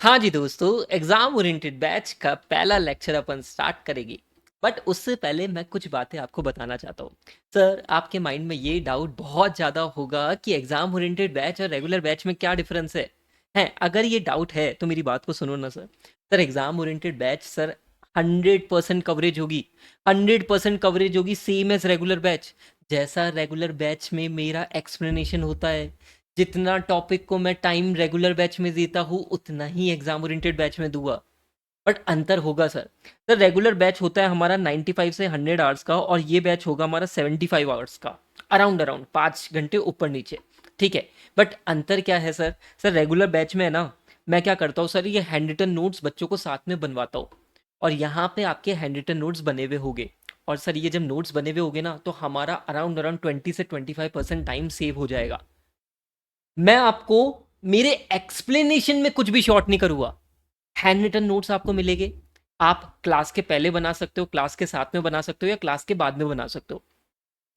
हाँ जी दोस्तों, exam oriented batch का पहला लेक्चर अपन स्टार्ट करेंगे। बट उससे पहले मैं कुछ बातें आपको बताना चाहता हूँ। सर, आपके माइंड में ये डाउट बहुत ज़्यादा होगा कि एग्जाम ओरिएंटेड बैच और रेगुलर बैच में क्या डिफरेंस है। अगर ये डाउट है तो मेरी बात को सुनो ना sir. Sir, exam oriented batch sir 100% coverage होगी। 100% कवरेज होगी, सेम एज रेगुलर बैच। जैसा रेगुलर बैच में मेरा एक्सप्लेनेशन होता है, जितना टॉपिक को मैं टाइम रेगुलर बैच में देता हूँ उतना ही एग्जाम ओरिएंटेड बैच में दूंगा। बट अंतर होगा सर। सर, रेगुलर बैच होता है हमारा 95 से 100 आवर्स का, और ये बैच होगा हमारा 75 आवर्स का। अराउंड अराउंड 5 घंटे ऊपर नीचे। ठीक है। बट अंतर क्या है सर? सर, रेगुलर बैच में है ना, मैं क्या करता हूँ सर, ये हैंड रिटन नोट्स बच्चों को साथ में बनवाता हूँ। और यहाँ पे आपके हैंड रिटन नोट्स बने हुए होंगे। और सर, ये जब नोट्स बने हुए होंगे ना, तो हमारा अराउंड अराउंड 20 से 25% टाइम सेव हो जाएगा। मैं आपको मेरे एक्सप्लेनेशन में कुछ भी शॉर्ट नहीं करूंगा। हैंड रिटन नोट्स आपको मिलेंगे। आप क्लास के पहले बना सकते हो, क्लास के साथ में बना सकते हो, या क्लास के बाद में बना सकते हो,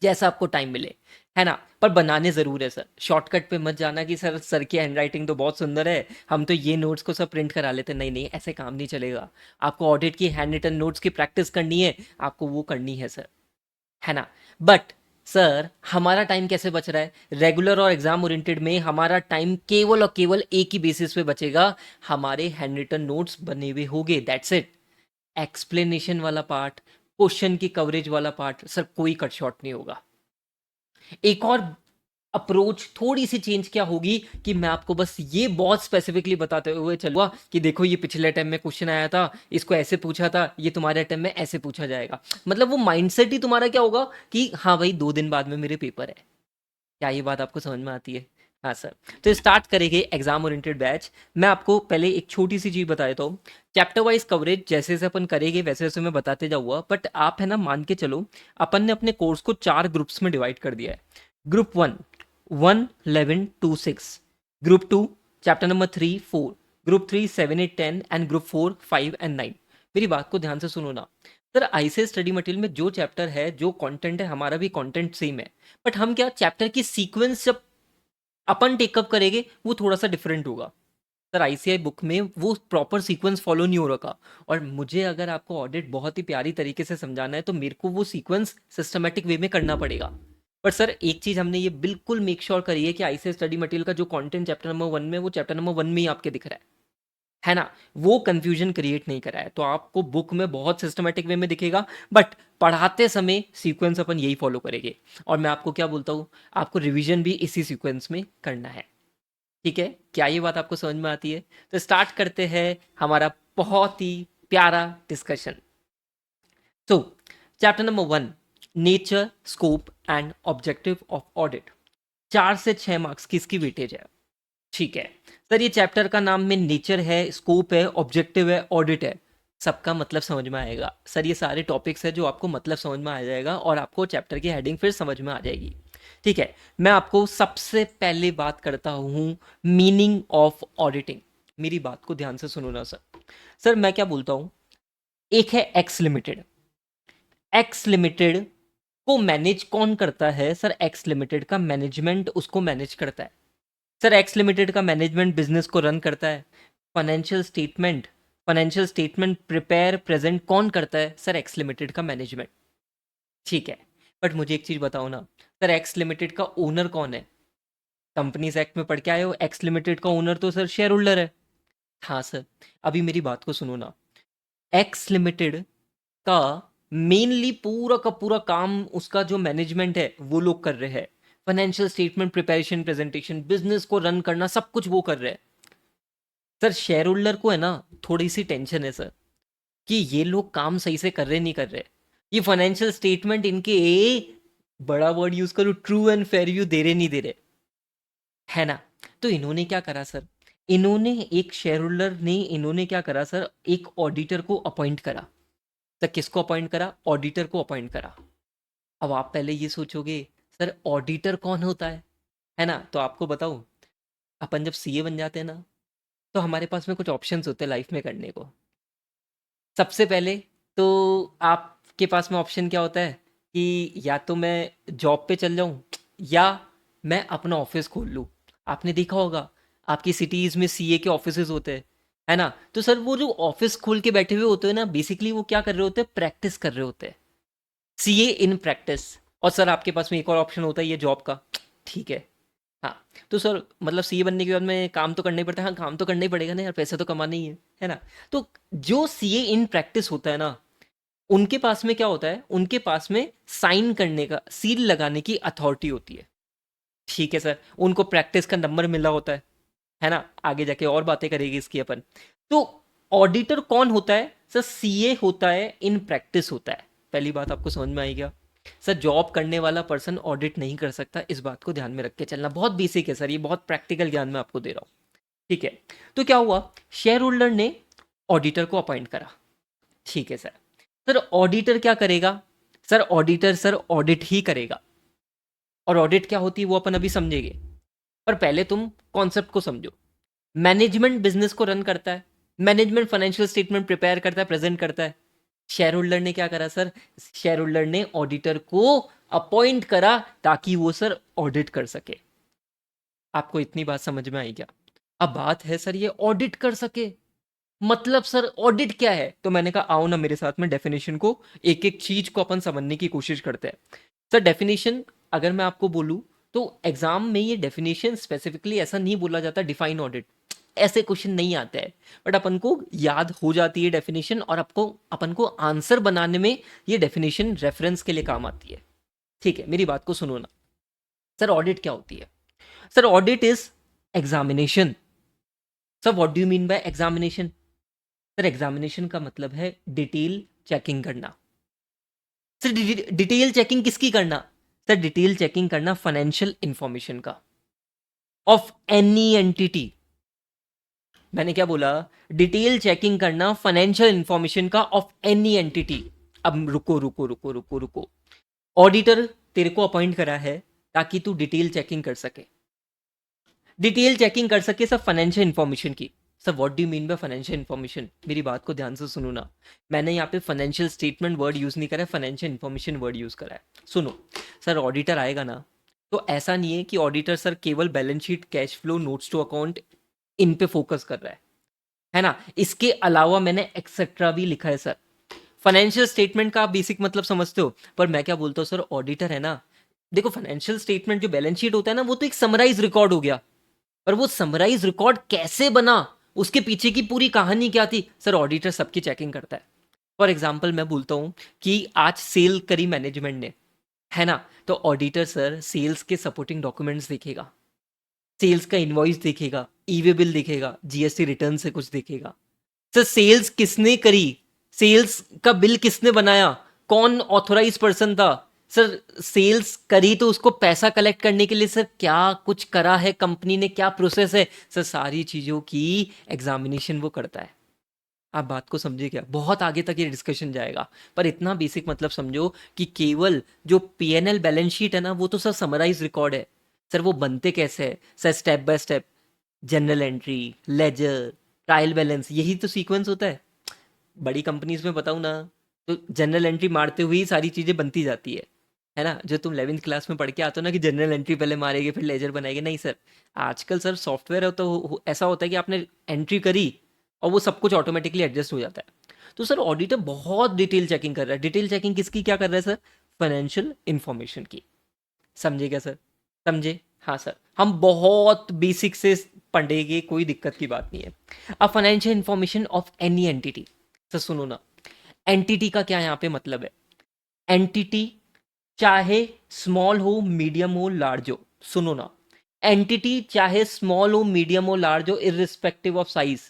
जैसा आपको टाइम मिले। है ना? पर बनाने जरूर है सर। शॉर्टकट पे मत जाना कि सर की हैंड राइटिंग तो बहुत सुंदर है, हम तो ये नोट्स को सब प्रिंट करा लेते। नहीं नहीं, ऐसे काम नहीं चलेगा। आपको ऑडिट की हैंड रिटन नोट्स की प्रैक्टिस करनी है, आपको वो करनी है सर। है ना? बट सर, हमारा टाइम कैसे बच रहा है? रेगुलर और एग्जाम ओरिएंटेड में हमारा टाइम केवल और केवल एक ही बेसिस पे बचेगा। हमारे हैंड रिटन नोट्स बने हुए होंगे, दैट्स इट। एक्सप्लेनेशन वाला पार्ट, क्वेश्चन की कवरेज वाला पार्ट, सर कोई कट शॉर्ट नहीं होगा। एक और अप्रोच थोड़ी सी चेंज क्या होगी कि मैं आपको बस ये बहुत स्पेसिफिकली बताते हुए चलूंगा कि देखो, ये पिछले अटेम्प्ट में क्वेश्चन आया था, इसको ऐसे पूछा था, ये तुम्हारे अटेम्प्ट में ऐसे पूछा जाएगा। मतलब वो माइंडसेट ही तुम्हारा क्या होगा कि हाँ भाई, 2 दिन बाद में मेरे पेपर है। क्या ये बात आपको समझ में आती है? हाँ सर। तो स्टार्ट करेंगे एग्जाम ओरिएंटेड बैच। मैं आपको पहले एक छोटी सी चीज बता देता हूँ। चैप्टर वाइज कवरेज जैसे जैसे अपन करेंगे वैसे वैसे मैं बताते जाऊंगा, बट आप है ना मान के चलो, अपन ने अपने कोर्स को 4 ग्रुप्स में डिवाइड कर दिया है। Group 1, 1, 11, 2, 6। Group 2, chapter number 3, 4। Group 3, 7, 8, 10। And group 4, 5 and 9। मेरी बात को ध्यान से सुनो ना। सर, आईसीएस स्टडी मटेरियल में जो चैप्टर है, जो कंटेंट है, हमारा भी कंटेंट सेम है। बट हम क्या, चैप्टर की सीक्वेंस जब अपन टेकअप करेंगे वो थोड़ा सा डिफरेंट होगा। सर, आईसीआई बुक में वो प्रॉपर सीक्वेंस फॉलो नहीं हो रखा। और मुझे अगर आपको ऑडिट बहुत ही प्यारी तरीके से समझाना है तो मेरे को वो सीक्वेंस सिस्टमेटिक वे में करना पड़ेगा। पर सर, एक चीज हमने ये बिल्कुल मेक श्योर करी है कि आईसीआई स्टडी मटेरियल का जो कंटेंट चैप्टर नंबर 1 में, वो चैप्टर नंबर 1 में ही आपके दिख रहा है ना? वो कंफ्यूजन क्रिएट नहीं करा है, तो आपको बुक में बहुत सिस्टमेटिक वे में दिखेगा। बट पढ़ाते समय सीक्वेंस अपन यही फॉलो करेंगे। और मैं आपको क्या बोलता हूँ, आपको रिवीजन भी इसी सीक्वेंस में करना है। ठीक है? क्या ये बात आपको समझ में आती है? तो स्टार्ट करते हैं हमारा बहुत ही प्यारा डिस्कशन। तो chapter number 1, nature, scope and objective of audit. 4 से 6 मार्क्स की इसकी वेटेज है। ठीक है। सर, ये चैप्टर का नाम में नेचर है, स्कोप है, ऑब्जेक्टिव है, ऑडिट है। सबका मतलब समझ में आएगा सर। ये सारे टॉपिक्स है जो आपको मतलब समझ में आ जाएगा, और आपको चैप्टर की हेडिंग फिर समझ में आ जाएगी। ठीक है। मैं आपको सबसे पहले बात करता हूँ मीनिंग ऑफ ऑडिटिंग। मेरी बात को ध्यान से सुनो ना सर। सर, मैं क्या बोलता हूँ, एक है एक्स लिमिटेड। एक्स लिमिटेड को मैनेज कौन करता है? सर, एक्स लिमिटेड का मैनेजमेंट उसको मैनेज करता है। सर, एक्स लिमिटेड का मैनेजमेंट बिजनेस को रन करता है। फाइनेंशियल स्टेटमेंट प्रिपेयर प्रेजेंट कौन करता है? सर, एक्स लिमिटेड का मैनेजमेंट। ठीक है। बट मुझे एक चीज बताओ ना, सर एक्स लिमिटेड का ओनर कौन है? कंपनीज एक्ट में पढ़ के आए हो, एक्स लिमिटेड का ओनर तो सर शेयर होल्डर है। हाँ सर। अभी मेरी बात को सुनो ना। एक्स लिमिटेड का मेनली पूरा का पूरा काम, उसका जो मैनेजमेंट है वो लोग कर रहे हैं। Financial statement preparation, presentation, business को रन करना, सब कुछ वो कर रहे हैं। सर, शेयर होल्डर को है ना थोड़ी सी टेंशन है सर, कि ये लोग काम सही से कर रहे नहीं कर रहे। ये फाइनेंशियल स्टेटमेंट इनके, बड़ा वर्ड यूज करो, ट्रू एंड फेयर व्यू दे रहे नहीं दे रहे। है ना? तो इन्होंने क्या करा सर, इन्होंने एक शेयर होल्डर ने, इन्होंने क्या करा सर, एक ऑडिटर को अपॉइंट करा। तो किसको अपॉइंट करा? ऑडिटर को अपॉइंट करा। अब आप पहले ये सोचोगे, सर ऑडिटर कौन होता है ना? तो आपको बताऊं, अपन जब सीए बन जाते हैं ना, तो हमारे पास में कुछ ऑप्शंस होते हैं लाइफ में करने को। सबसे पहले तो आपके पास में ऑप्शन क्या होता है कि या तो मैं जॉब पे चल जाऊं, या मैं अपना ऑफिस खोल लूं। आपने देखा होगा, आपकी सिटीज़ में सीए के ऑफिसेज होते हैं। है ना? तो सर वो जो ऑफिस खोल के बैठे हुए होते हैं ना, बेसिकली वो क्या कर रहे होते हैं, प्रैक्टिस कर रहे होते हैं, सीए इन प्रैक्टिस। और सर आपके पास में एक और ऑप्शन होता है ये जॉब का, ठीक है। हाँ, तो सर मतलब सीए बनने के बाद में काम तो करना ही पड़ता है, हाँ काम तो करना ही पड़ेगा ना यार, पैसे तो कमाने ही है ना? तो जो सीए इन प्रैक्टिस होता है ना, उनके पास में क्या होता है, उनके पास में साइन करने का, सील लगाने की अथॉरिटी होती है, ठीक है सर। उनको प्रैक्टिस का नंबर मिला होता है ना? आगे जाके और बातें करेगी इसकी अपन। तो ऑडिटर कौन होता है सर? सीए होता है, इन प्रैक्टिस होता है। पहली बात आपको समझ में आई क्या? सर जॉब करने वाला पर्सन ऑडिट नहीं कर सकता, इस बात को ध्यान में रख के चलना। बहुत बेसिक है सर, ये बहुत प्रैक्टिकल ज्ञान मैं आपको दे रहा हूँ, ठीक है। तो क्या हुआ, शेयर होल्डर ने ऑडिटर को अपॉइंट करा, ठीक है सर। सर ऑडिटर क्या करेगा? सर ऑडिटर सर ऑडिट ही करेगा। और ऑडिट क्या होती है वो अपन अभी समझेंगे, पर पहले तुम कॉन्सेप्ट को समझो। मैनेजमेंट बिजनेस को रन करता है, मैनेजमेंट फाइनेंशियल स्टेटमेंट प्रिपेयर करता है, प्रेजेंट करता है। शेयर होल्डर ने क्या करा सर? शेयर होल्डर ने ऑडिटर को अपॉइंट करा ताकि वो सर ऑडिट कर सके। आपको इतनी बात समझ में आई क्या? अब बात है सर ये ऑडिट कर सके, मतलब सर ऑडिट क्या है? तो मैंने कहा आओ ना मेरे साथ में डेफिनेशन को, एक एक चीज को अपन समझने की कोशिश करते हैं। सर डेफिनेशन अगर मैं आपको बोलूं, तो एग्जाम में ये डेफिनेशन स्पेसिफिकली ऐसा नहीं बोला जाता डिफाइन ऑडिट, ऐसे क्वेश्चन नहीं आते हैं। बट अपन को याद हो जाती है डेफिनेशन, और आपको अपन को आंसर बनाने में ये डेफिनेशन रेफरेंस के लिए काम आती है, ठीक है। मेरी बात को सुनो ना। सर ऑडिट क्या होती है? Sir audit is examination. Sir what do you mean bye examination? Sir examination का मतलब है डिटेल चेकिंग करना। सर डिटेल चेकिंग किसकी करना? सर डिटेल चेकिंग करना फाइनेंशियल इंफॉर्मेशन का, ऑफ एनी एंटिटी। मैंने क्या बोला? डिटेल चेकिंग करना फाइनेंशियल इंफॉर्मेशन का ऑफ एनी एंटिटी। अब रुको रुको रुको रुको रुको, ऑडिटर तेरे को अपॉइंट करा है ताकि तू डिटेल चेकिंग कर सके, डिटेल चेकिंग कर सके सब फाइनेंशियल इंफॉर्मेशन की। Sir what do you mean by financial information? मेरी बात को ध्यान से सुनो ना। मैंने यहाँ पे फाइनेंशियल स्टेटमेंट वर्ड यूज नहीं करा है, फाइनेंशियल इंफॉर्मेशन वर्ड यूज करा है। सुनो, सर ऑडिटर आएगा ना, तो ऐसा नहीं है कि ऑडिटर सर केवल balance sheet, cash flow, notes to account, इन पे फोकस कर रहा है ना? इसके अलावा मैंने एक्सेट्रा भी लिखा है सर। फाइनेंशियल स्टेटमेंट का आप बेसिक मतलब समझते हो, पर मैं क्या बोलता हूँ सर, ऑडिटर है ना, देखो फाइनेंशियल स्टेटमेंट जो बैलेंस शीट होता है ना, वो तो एक समराइज रिकॉर्ड हो गया, पर वो समराइज रिकॉर्ड कैसे बना, उसके पीछे की पूरी कहानी क्या थी, सर ऑडिटर सबकी चेकिंग करता है। फॉर एग्जाम्पल मैं बोलता हूं कि आज सेल करी मैनेजमेंट ने, है ना, तो ऑडिटर सर सेल्स के सपोर्टिंग डॉक्यूमेंट्स देखेगा, सेल्स का इनवॉइस देखेगा, ईवे बिल देखेगा, जीएसटी रिटर्न से कुछ देखेगा। सर सेल्स किसने करी, सेल्स का बिल किसने बनाया, कौन ऑथोराइज पर्सन था, सर सेल्स करी तो उसको पैसा कलेक्ट करने के लिए सर क्या कुछ करा है कंपनी ने, क्या प्रोसेस है, सर सारी चीजों की एग्जामिनेशन वो करता है। आप बात को समझिए क्या, बहुत आगे तक ये डिस्कशन जाएगा, पर इतना बेसिक मतलब समझो कि केवल जो पीएनएल बैलेंस शीट है ना, वो तो सर समराइज रिकॉर्ड है। सर वो बनते कैसे है sir? Step by step, general entry, ledger, trial balance, यही तो सीक्वेंस होता है। बड़ी कंपनीज में बताऊँ ना, तो जनरल एंट्री मारते हुए ही सारी चीज़ें बनती जाती है ना? जो तुम 11th क्लास में पढ़ के आते हो ना कि जनरल एंट्री पहले मारेंगे फिर लेजर बनाएंगे, नहीं सर। आजकल सर सॉफ्टवेयर है तो ऐसा होता है कि आपने एंट्री करी और वो सब कुछ ऑटोमेटिकली एडजस्ट हो जाता है। तो सर ऑडिटर बहुत डिटेल चेकिंग कर रहा है। डिटेल चेकिंग किसकी क्या कर रहा है सर? फाइनेंशियल इंफॉर्मेशन की। समझे क्या सर? समझे? हाँ सर, हम बहुत बेसिक से पढ़ेंगे, कोई दिक्कत की बात नहीं है। अब financial information of any entity. Sir सुनो ना, एंटिटी का क्या यहाँ पे मतलब है? एंटिटी चाहे स्मॉल हो, मीडियम हो, लार्ज हो, सुनो ना, एंटिटी चाहे स्मॉल हो, मीडियम हो, लार्ज हो, इररिस्पेक्टिव ऑफ साइज,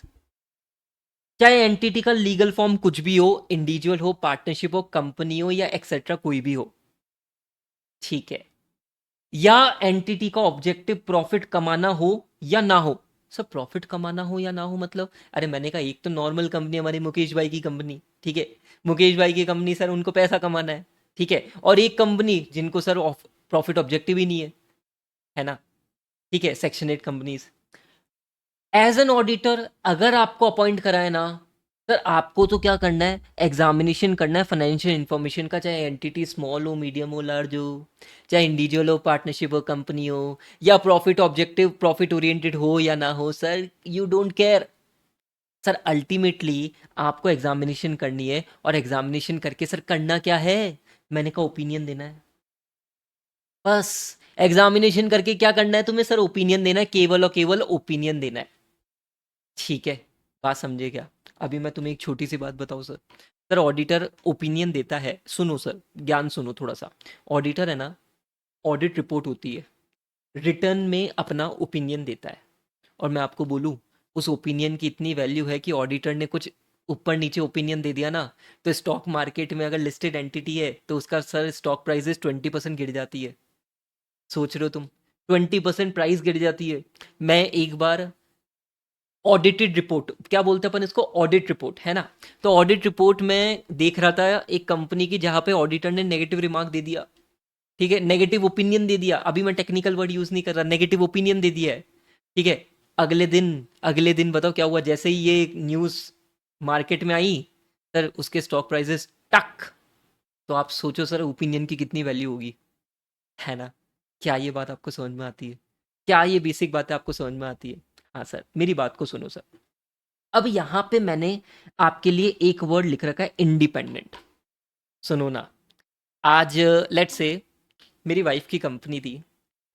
चाहे एंटिटी का लीगल फॉर्म कुछ भी हो, इंडिविजुअल हो, पार्टनरशिप हो, कंपनी हो या एक्सेट्रा कोई भी हो, ठीक है, या एंटिटी का ऑब्जेक्टिव प्रॉफिट कमाना हो या ना हो। सब प्रॉफिट कमाना हो या ना हो मतलब, अरे मैंने कहा एक तो नॉर्मल कंपनी हमारी मुकेश भाई की कंपनी, ठीक है, मुकेश भाई की कंपनी सर, उनको पैसा कमाना है, ठीक है, और एक कंपनी जिनको सर प्रॉफिट ऑब्जेक्टिव ही नहीं है ना, ठीक है, section 8 companies. As an auditor अगर आपको अपॉइंट करा है ना, सर आपको तो क्या करना है, एग्जामिनेशन करना है फाइनेंशियल इंफॉर्मेशन का, चाहे एंटिटी स्मॉल हो, मीडियम हो, लार्ज हो, चाहे इंडिविजुअल हो, पार्टनरशिप हो, कंपनी हो, या प्रॉफिट ऑब्जेक्टिव, प्रॉफिट ओरिएंटेड हो या ना हो, sir you don't care. Sir ultimately आपको एग्जामिनेशन करनी है, और एग्जामिनेशन करके सर करना क्या है? मैंने कहा ओपिनियन देना है। बस एग्जामिनेशन करके क्या करना है तुम्हें? सर ओपिनियन देना है, केवल और केवल ओपिनियन देना है। ठीक है, बात समझे क्या? अभी मैं तुम्हें एक छोटी सी बात बताऊं सर। सर ऑडिटर ओपिनियन देता है, सुनो सर, ज्ञान सुनो थोड़ा सा। ऑडिटर है ना, ऑडिट रिपोर्ट होती है, रिटर्न में अपना ओपिनियन देता है। और मैं आपको बोलूं, उस ओपिनियन की इतनी वैल्यू है कि ऑडिटर ने कुछ ऊपर नीचे ओपिनियन दे दिया ना, तो स्टॉक मार्केट में अगर लिस्टेड एंटिटी है तो उसका सर स्टॉक प्राइसेस 20% गिर जाती है। सोच रहे हो तुम? 20% प्राइस गिर जाती है। मैं एक बार ऑडिटेड रिपोर्ट, क्या बोलते हैं अपन इसको, ऑडिट रिपोर्ट है ना, तो ऑडिट रिपोर्ट में देख रहा था एक कंपनी की जहां पे ऑडिटर ने नेगेटिव रिमार्क दे दिया। ठीक है, नेगेटिव ओपिनियन दे दिया, अभी मैं टेक्निकल वर्ड यूज नहीं कर रहा, नेगेटिव ओपिनियन दे दिया है। ठीक है, अगले दिन बताओ क्या हुआ? जैसे ही ये न्यूज मार्केट में आई, सर उसके स्टॉक प्राइसेस टक। तो आप सोचो सर ओपिनियन की कितनी वैल्यू होगी, है ना? क्या ये बात आपको समझ में आती है? क्या ये बेसिक बातें आपको समझ में आती है? हाँ सर, मेरी बात को सुनो सर। अब यहाँ पे मैंने आपके लिए एक वर्ड लिख रखा है, इंडिपेंडेंट। सुनो ना, आज लेट्स से मेरी वाइफ की कंपनी थी,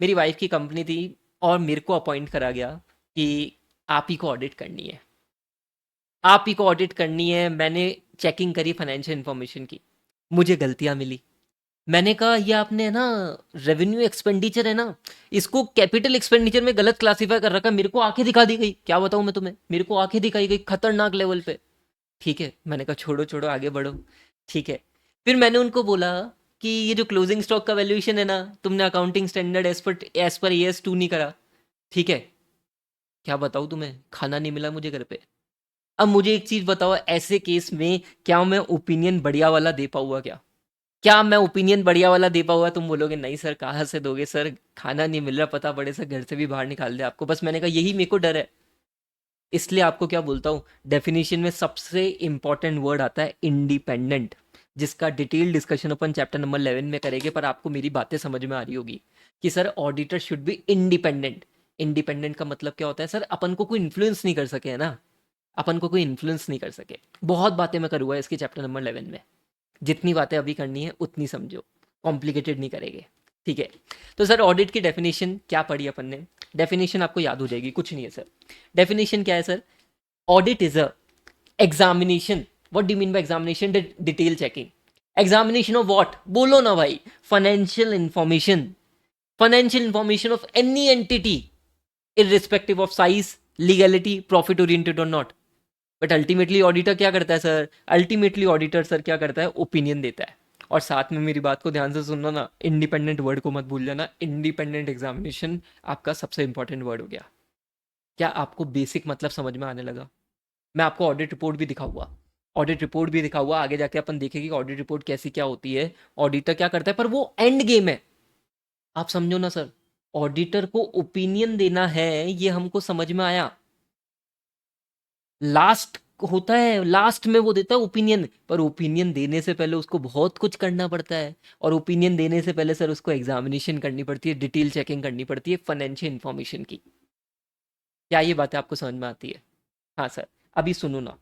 मेरी वाइफ की कंपनी थी, और मेरे को अपॉइंट करा गया कि आप ही को ऑडिट करनी है, आप ही को ऑडिट करनी है। मैंने चेकिंग करी फाइनेंशियल इंफॉर्मेशन की, मुझे गलतियां मिली। मैंने कहा ये आपने ना, रेवेन्यू एक्सपेंडिचर है ना, इसको कैपिटल एक्सपेंडिचर में गलत क्लासिफाई कर रखा है। मेरे को आंखें दिखा दी गई, क्या बताऊं मैं तुम्हें, मेरे को आंखें दिखाई गई खतरनाक लेवल पे। ठीक है, मैंने कहा छोड़ो छोड़ो आगे बढ़ो। ठीक है, फिर मैंने उनको बोला कि ये जो क्लोजिंग स्टॉक का वैल्यूएशन है ना, तुमने accounting standard as per AS 2 नहीं करा। ठीक है, क्या बताऊँ तुम्हें, खाना नहीं मिला मुझे घर पे। अब मुझे एक चीज बताओ, ऐसे केस में क्या मैं ओपिनियन बढ़िया वाला दे पाऊंगा क्या? क्या मैं ओपिनियन बढ़िया वाला दे पाऊंगा? तुम बोलोगे नहीं सर, कहाँ से दोगे सर, खाना नहीं मिल रहा, पता पड़े सर घर से भी बाहर निकाल दे आपको। बस मैंने कहा यही मेरे को डर है। इसलिए आपको क्या बोलता हूँ, डेफिनेशन में सबसे इंपॉर्टेंट वर्ड आता है इंडिपेंडेंट, जिसका डिटेल डिस्कशन अपन चैप्टर नंबर 11 में करेंगे। पर आपको मेरी बातें समझ में आ रही होगी कि sir auditor should be independent. Independent का मतलब क्या होता है सर? अपन को कोई इन्फ्लुएंस नहीं कर सके, है ना, अपन को कोई इन्फ्लुएंस नहीं कर सके। बहुत बातें मैं करूँगा इसके चैप्टर नंबर 11 में, जितनी बातें अभी करनी है उतनी समझो, कॉम्प्लिकेटेड नहीं करेंगे। ठीक है, तो सर ऑडिट की डेफिनेशन क्या पढ़ी अपन ने? डेफिनेशन आपको याद हो जाएगी, कुछ नहीं है सर। डेफिनेशन क्या है sir? Audit is a examination. What do mean bye examination? Detail checking. Examination of what? बोलो ना भाई। Financial information, financial information of any entity, irrespective of size, legality, profit oriented or not। But ultimately auditor क्या करता है sir? Ultimately auditor sir क्या करता है? Opinion देता है। और साथ में मेरी बात को ध्यान से सुनना ना, इंडिपेंडेंट वर्ड को मत भूल जाना। इंडिपेंडेंट एग्जामिनेशन आपका सबसे इंपॉर्टेंट वर्ड हो गया। क्या आपको बेसिक मतलब समझ में आने लगा? मैं आपको ऑडिट रिपोर्ट भी दिखाऊंगा, ऑडिट रिपोर्ट भी दिखाऊंगा, आगे जाके अपन देखेंगे ऑडिट रिपोर्ट कैसी क्या होती है, ऑडिटर क्या करता है। पर वो एंड गेम है, आप समझो ना सर। ऑडिटर को ओपिनियन देना है, ये हमको समझ में आया। लास्ट होता है, लास्ट में वो देता है ओपिनियन, पर ओपिनियन देने से पहले उसको बहुत कुछ करना पड़ता है। और ओपिनियन देने से पहले सर उसको एग्जामिनेशन करनी पड़ती है, डिटेल चेकिंग करनी पड़ती है फाइनेंशियल इंफॉर्मेशन की। क्या ये बातें आपको समझ में आती है? हाँ सर, अभी सुनो ना,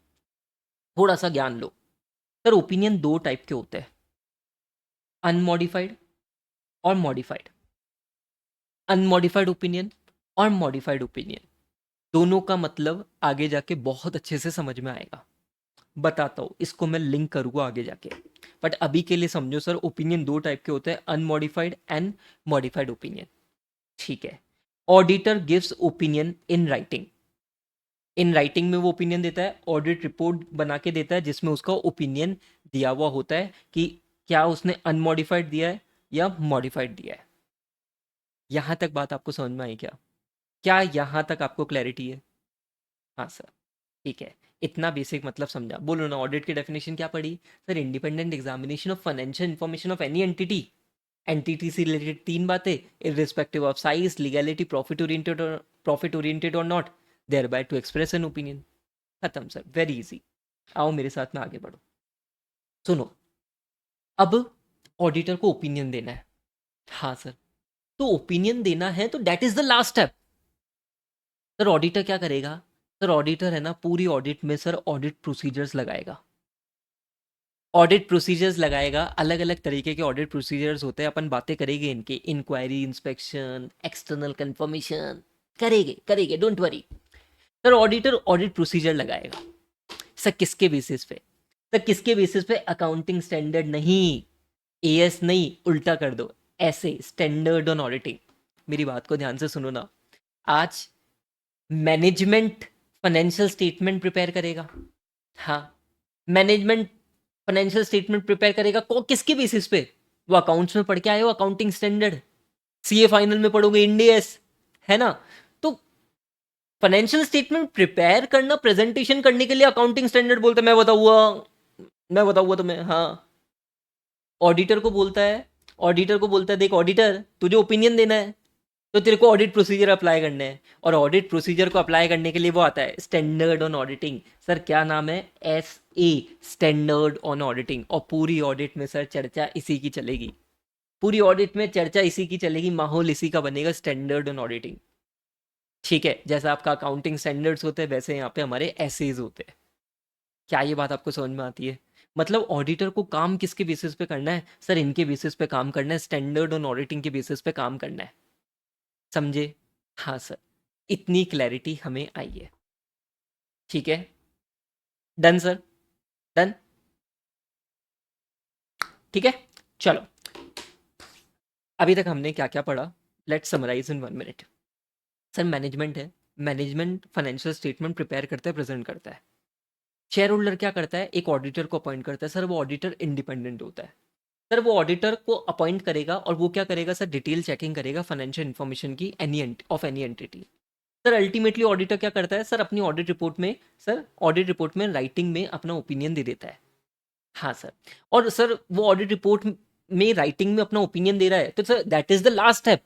थोड़ा सा ज्ञान लो। सर ओपिनियन दो टाइप के होते हैं, अनमॉडिफाइड और मॉडिफाइड। अनमॉडिफाइड ओपिनियन और मॉडिफाइड ओपिनियन, दोनों का मतलब आगे जाके बहुत अच्छे से समझ में आएगा। बताता हूँ, इसको मैं लिंक करूँगा आगे जाके। बट अभी के लिए समझो सर, ओपिनियन दो टाइप के होते हैं, अनमॉडिफाइड एंड मॉडिफाइड ओपिनियन। ठीक है, auditor gives opinion in writing. In writing में वो ओपिनियन देता है, ऑडिट रिपोर्ट बना के देता है जिसमें उसका ओपिनियन दिया हुआ होता है कि क्या उसने अनमॉडिफाइड दिया है या मॉडिफाइड दिया है। यहां तक बात आपको समझ में आई क्या? क्या यहां तक आपको क्लैरिटी है? हाँ सर, ठीक है, इतना बेसिक मतलब समझा। बोलो ना, ऑडिट की डेफिनेशन क्या पढ़ी? Sir independent examination of financial information of any entity. Entity से रिलेटेड तीन बातें, irrespective of size, legality, profit oriented और not, thereby to express an opinion. खत्म सर, वेरी इजी। आओ मेरे साथ में आगे बढ़ो। सुनो, अब ऑडिटर को ओपिनियन देना है। हाँ सर, तो ओपिनियन देना है तो that is the last step. Sir auditor क्या करेगा? सर ऑडिटर है ना, पूरी ऑडिट में सर ऑडिट प्रोसीजर्स लगाएगा। ऑडिट प्रोसीजर्स लगाएगा, अलग अलग तरीके के ऑडिट प्रोसीजर्स होते हैं, अपन बातें करेंगे इनके, इंक्वायरी, इंस्पेक्शन, एक्सटर्नल कंफर्मेशन, करेंगे करेंगे, don't worry. Sir auditor audit procedure लगाएगा। सर किसके बेसिस पे? सर किसके बेसिस पे? अकाउंटिंग स्टैंडर्ड नहीं, एएस नहीं, उल्टा कर दो, ऐसे स्टैंडर्ड ऑन ऑडिटिंग। मेरी बात को ध्यान से सुनो ना। आज मैनेजमेंट फाइनेंशियल स्टेटमेंट प्रिपेयर करेगा। हाँ, मैनेजमेंट फाइनेंशियल स्टेटमेंट प्रिपेयर करेगा, किसके बेसिस पे? वो अकाउंट्स में पढ़ के आए हो अकाउंटिंग स्टैंडर्ड, सीए फाइनल में पढ़ोगे इंडियस, है ना? तो फाइनेंशियल स्टेटमेंट प्रिपेयर करना, प्रेजेंटेशन करने के लिए अकाउंटिंग स्टैंडर्ड बोलते हैं। मैं बताऊंगा तुम्हें, हाँ। ऑडिटर को बोलता है, ऑडिटर को बोलता है देख ऑडिटर, तुझे ओपिनियन देना है तो तेरे को ऑडिट प्रोसीजर अप्लाई करने हैं, और ऑडिट प्रोसीजर को अप्लाई करने के लिए वो आता है स्टैंडर्ड ऑन ऑडिटिंग। सर क्या नाम है? SA, standard on auditing. और पूरी ऑडिट में सर चर्चा इसी की चलेगी, पूरी ऑडिट में चर्चा इसी की चलेगी, माहौल इसी का बनेगा, स्टैंडर्ड ऑन ऑडिटिंग। ठीक है, जैसा आपका अकाउंटिंग स्टैंडर्ड्स होते हैं वैसे यहाँ पे हमारे एसेज होते हैं। क्या ये बात आपको समझ में आती है? मतलब ऑडिटर को काम किसके बेसिस पे करना है? सर इनके बेसिस पे काम करना है, स्टैंडर्ड ऑन ऑडिटिंग के बेसिस पे काम करना है। समझे? हाँ सर, इतनी क्लैरिटी हमें आई है। ठीक है, डन सर, डन। ठीक है, चलो अभी तक हमने क्या क्या पढ़ा, let's summarise in 1 minute. Sir management है, मैनेजमेंट फाइनेंशियल स्टेटमेंट प्रिपेयर करता है, प्रेजेंट करता है। शेयर होल्डर क्या करता है? एक ऑडिटर को अपॉइंट करता है। सर वो ऑडिटर इंडिपेंडेंट होता है। सर वो ऑडिटर को अपॉइंट करेगा और वो क्या करेगा सर? डिटेल चेकिंग करेगा फाइनेंशियल इन्फॉर्मेशन की, any entity. Sir ultimately auditor क्या करता है सर? अपनी ऑडिट रिपोर्ट में, सर ऑडिट रिपोर्ट में राइटिंग में अपना ओपिनियन दे देता है। हाँ सर, और सर वो ऑडिट रिपोर्ट में राइटिंग में अपना ओपिनियन दे रहा है तो sir that is the last step.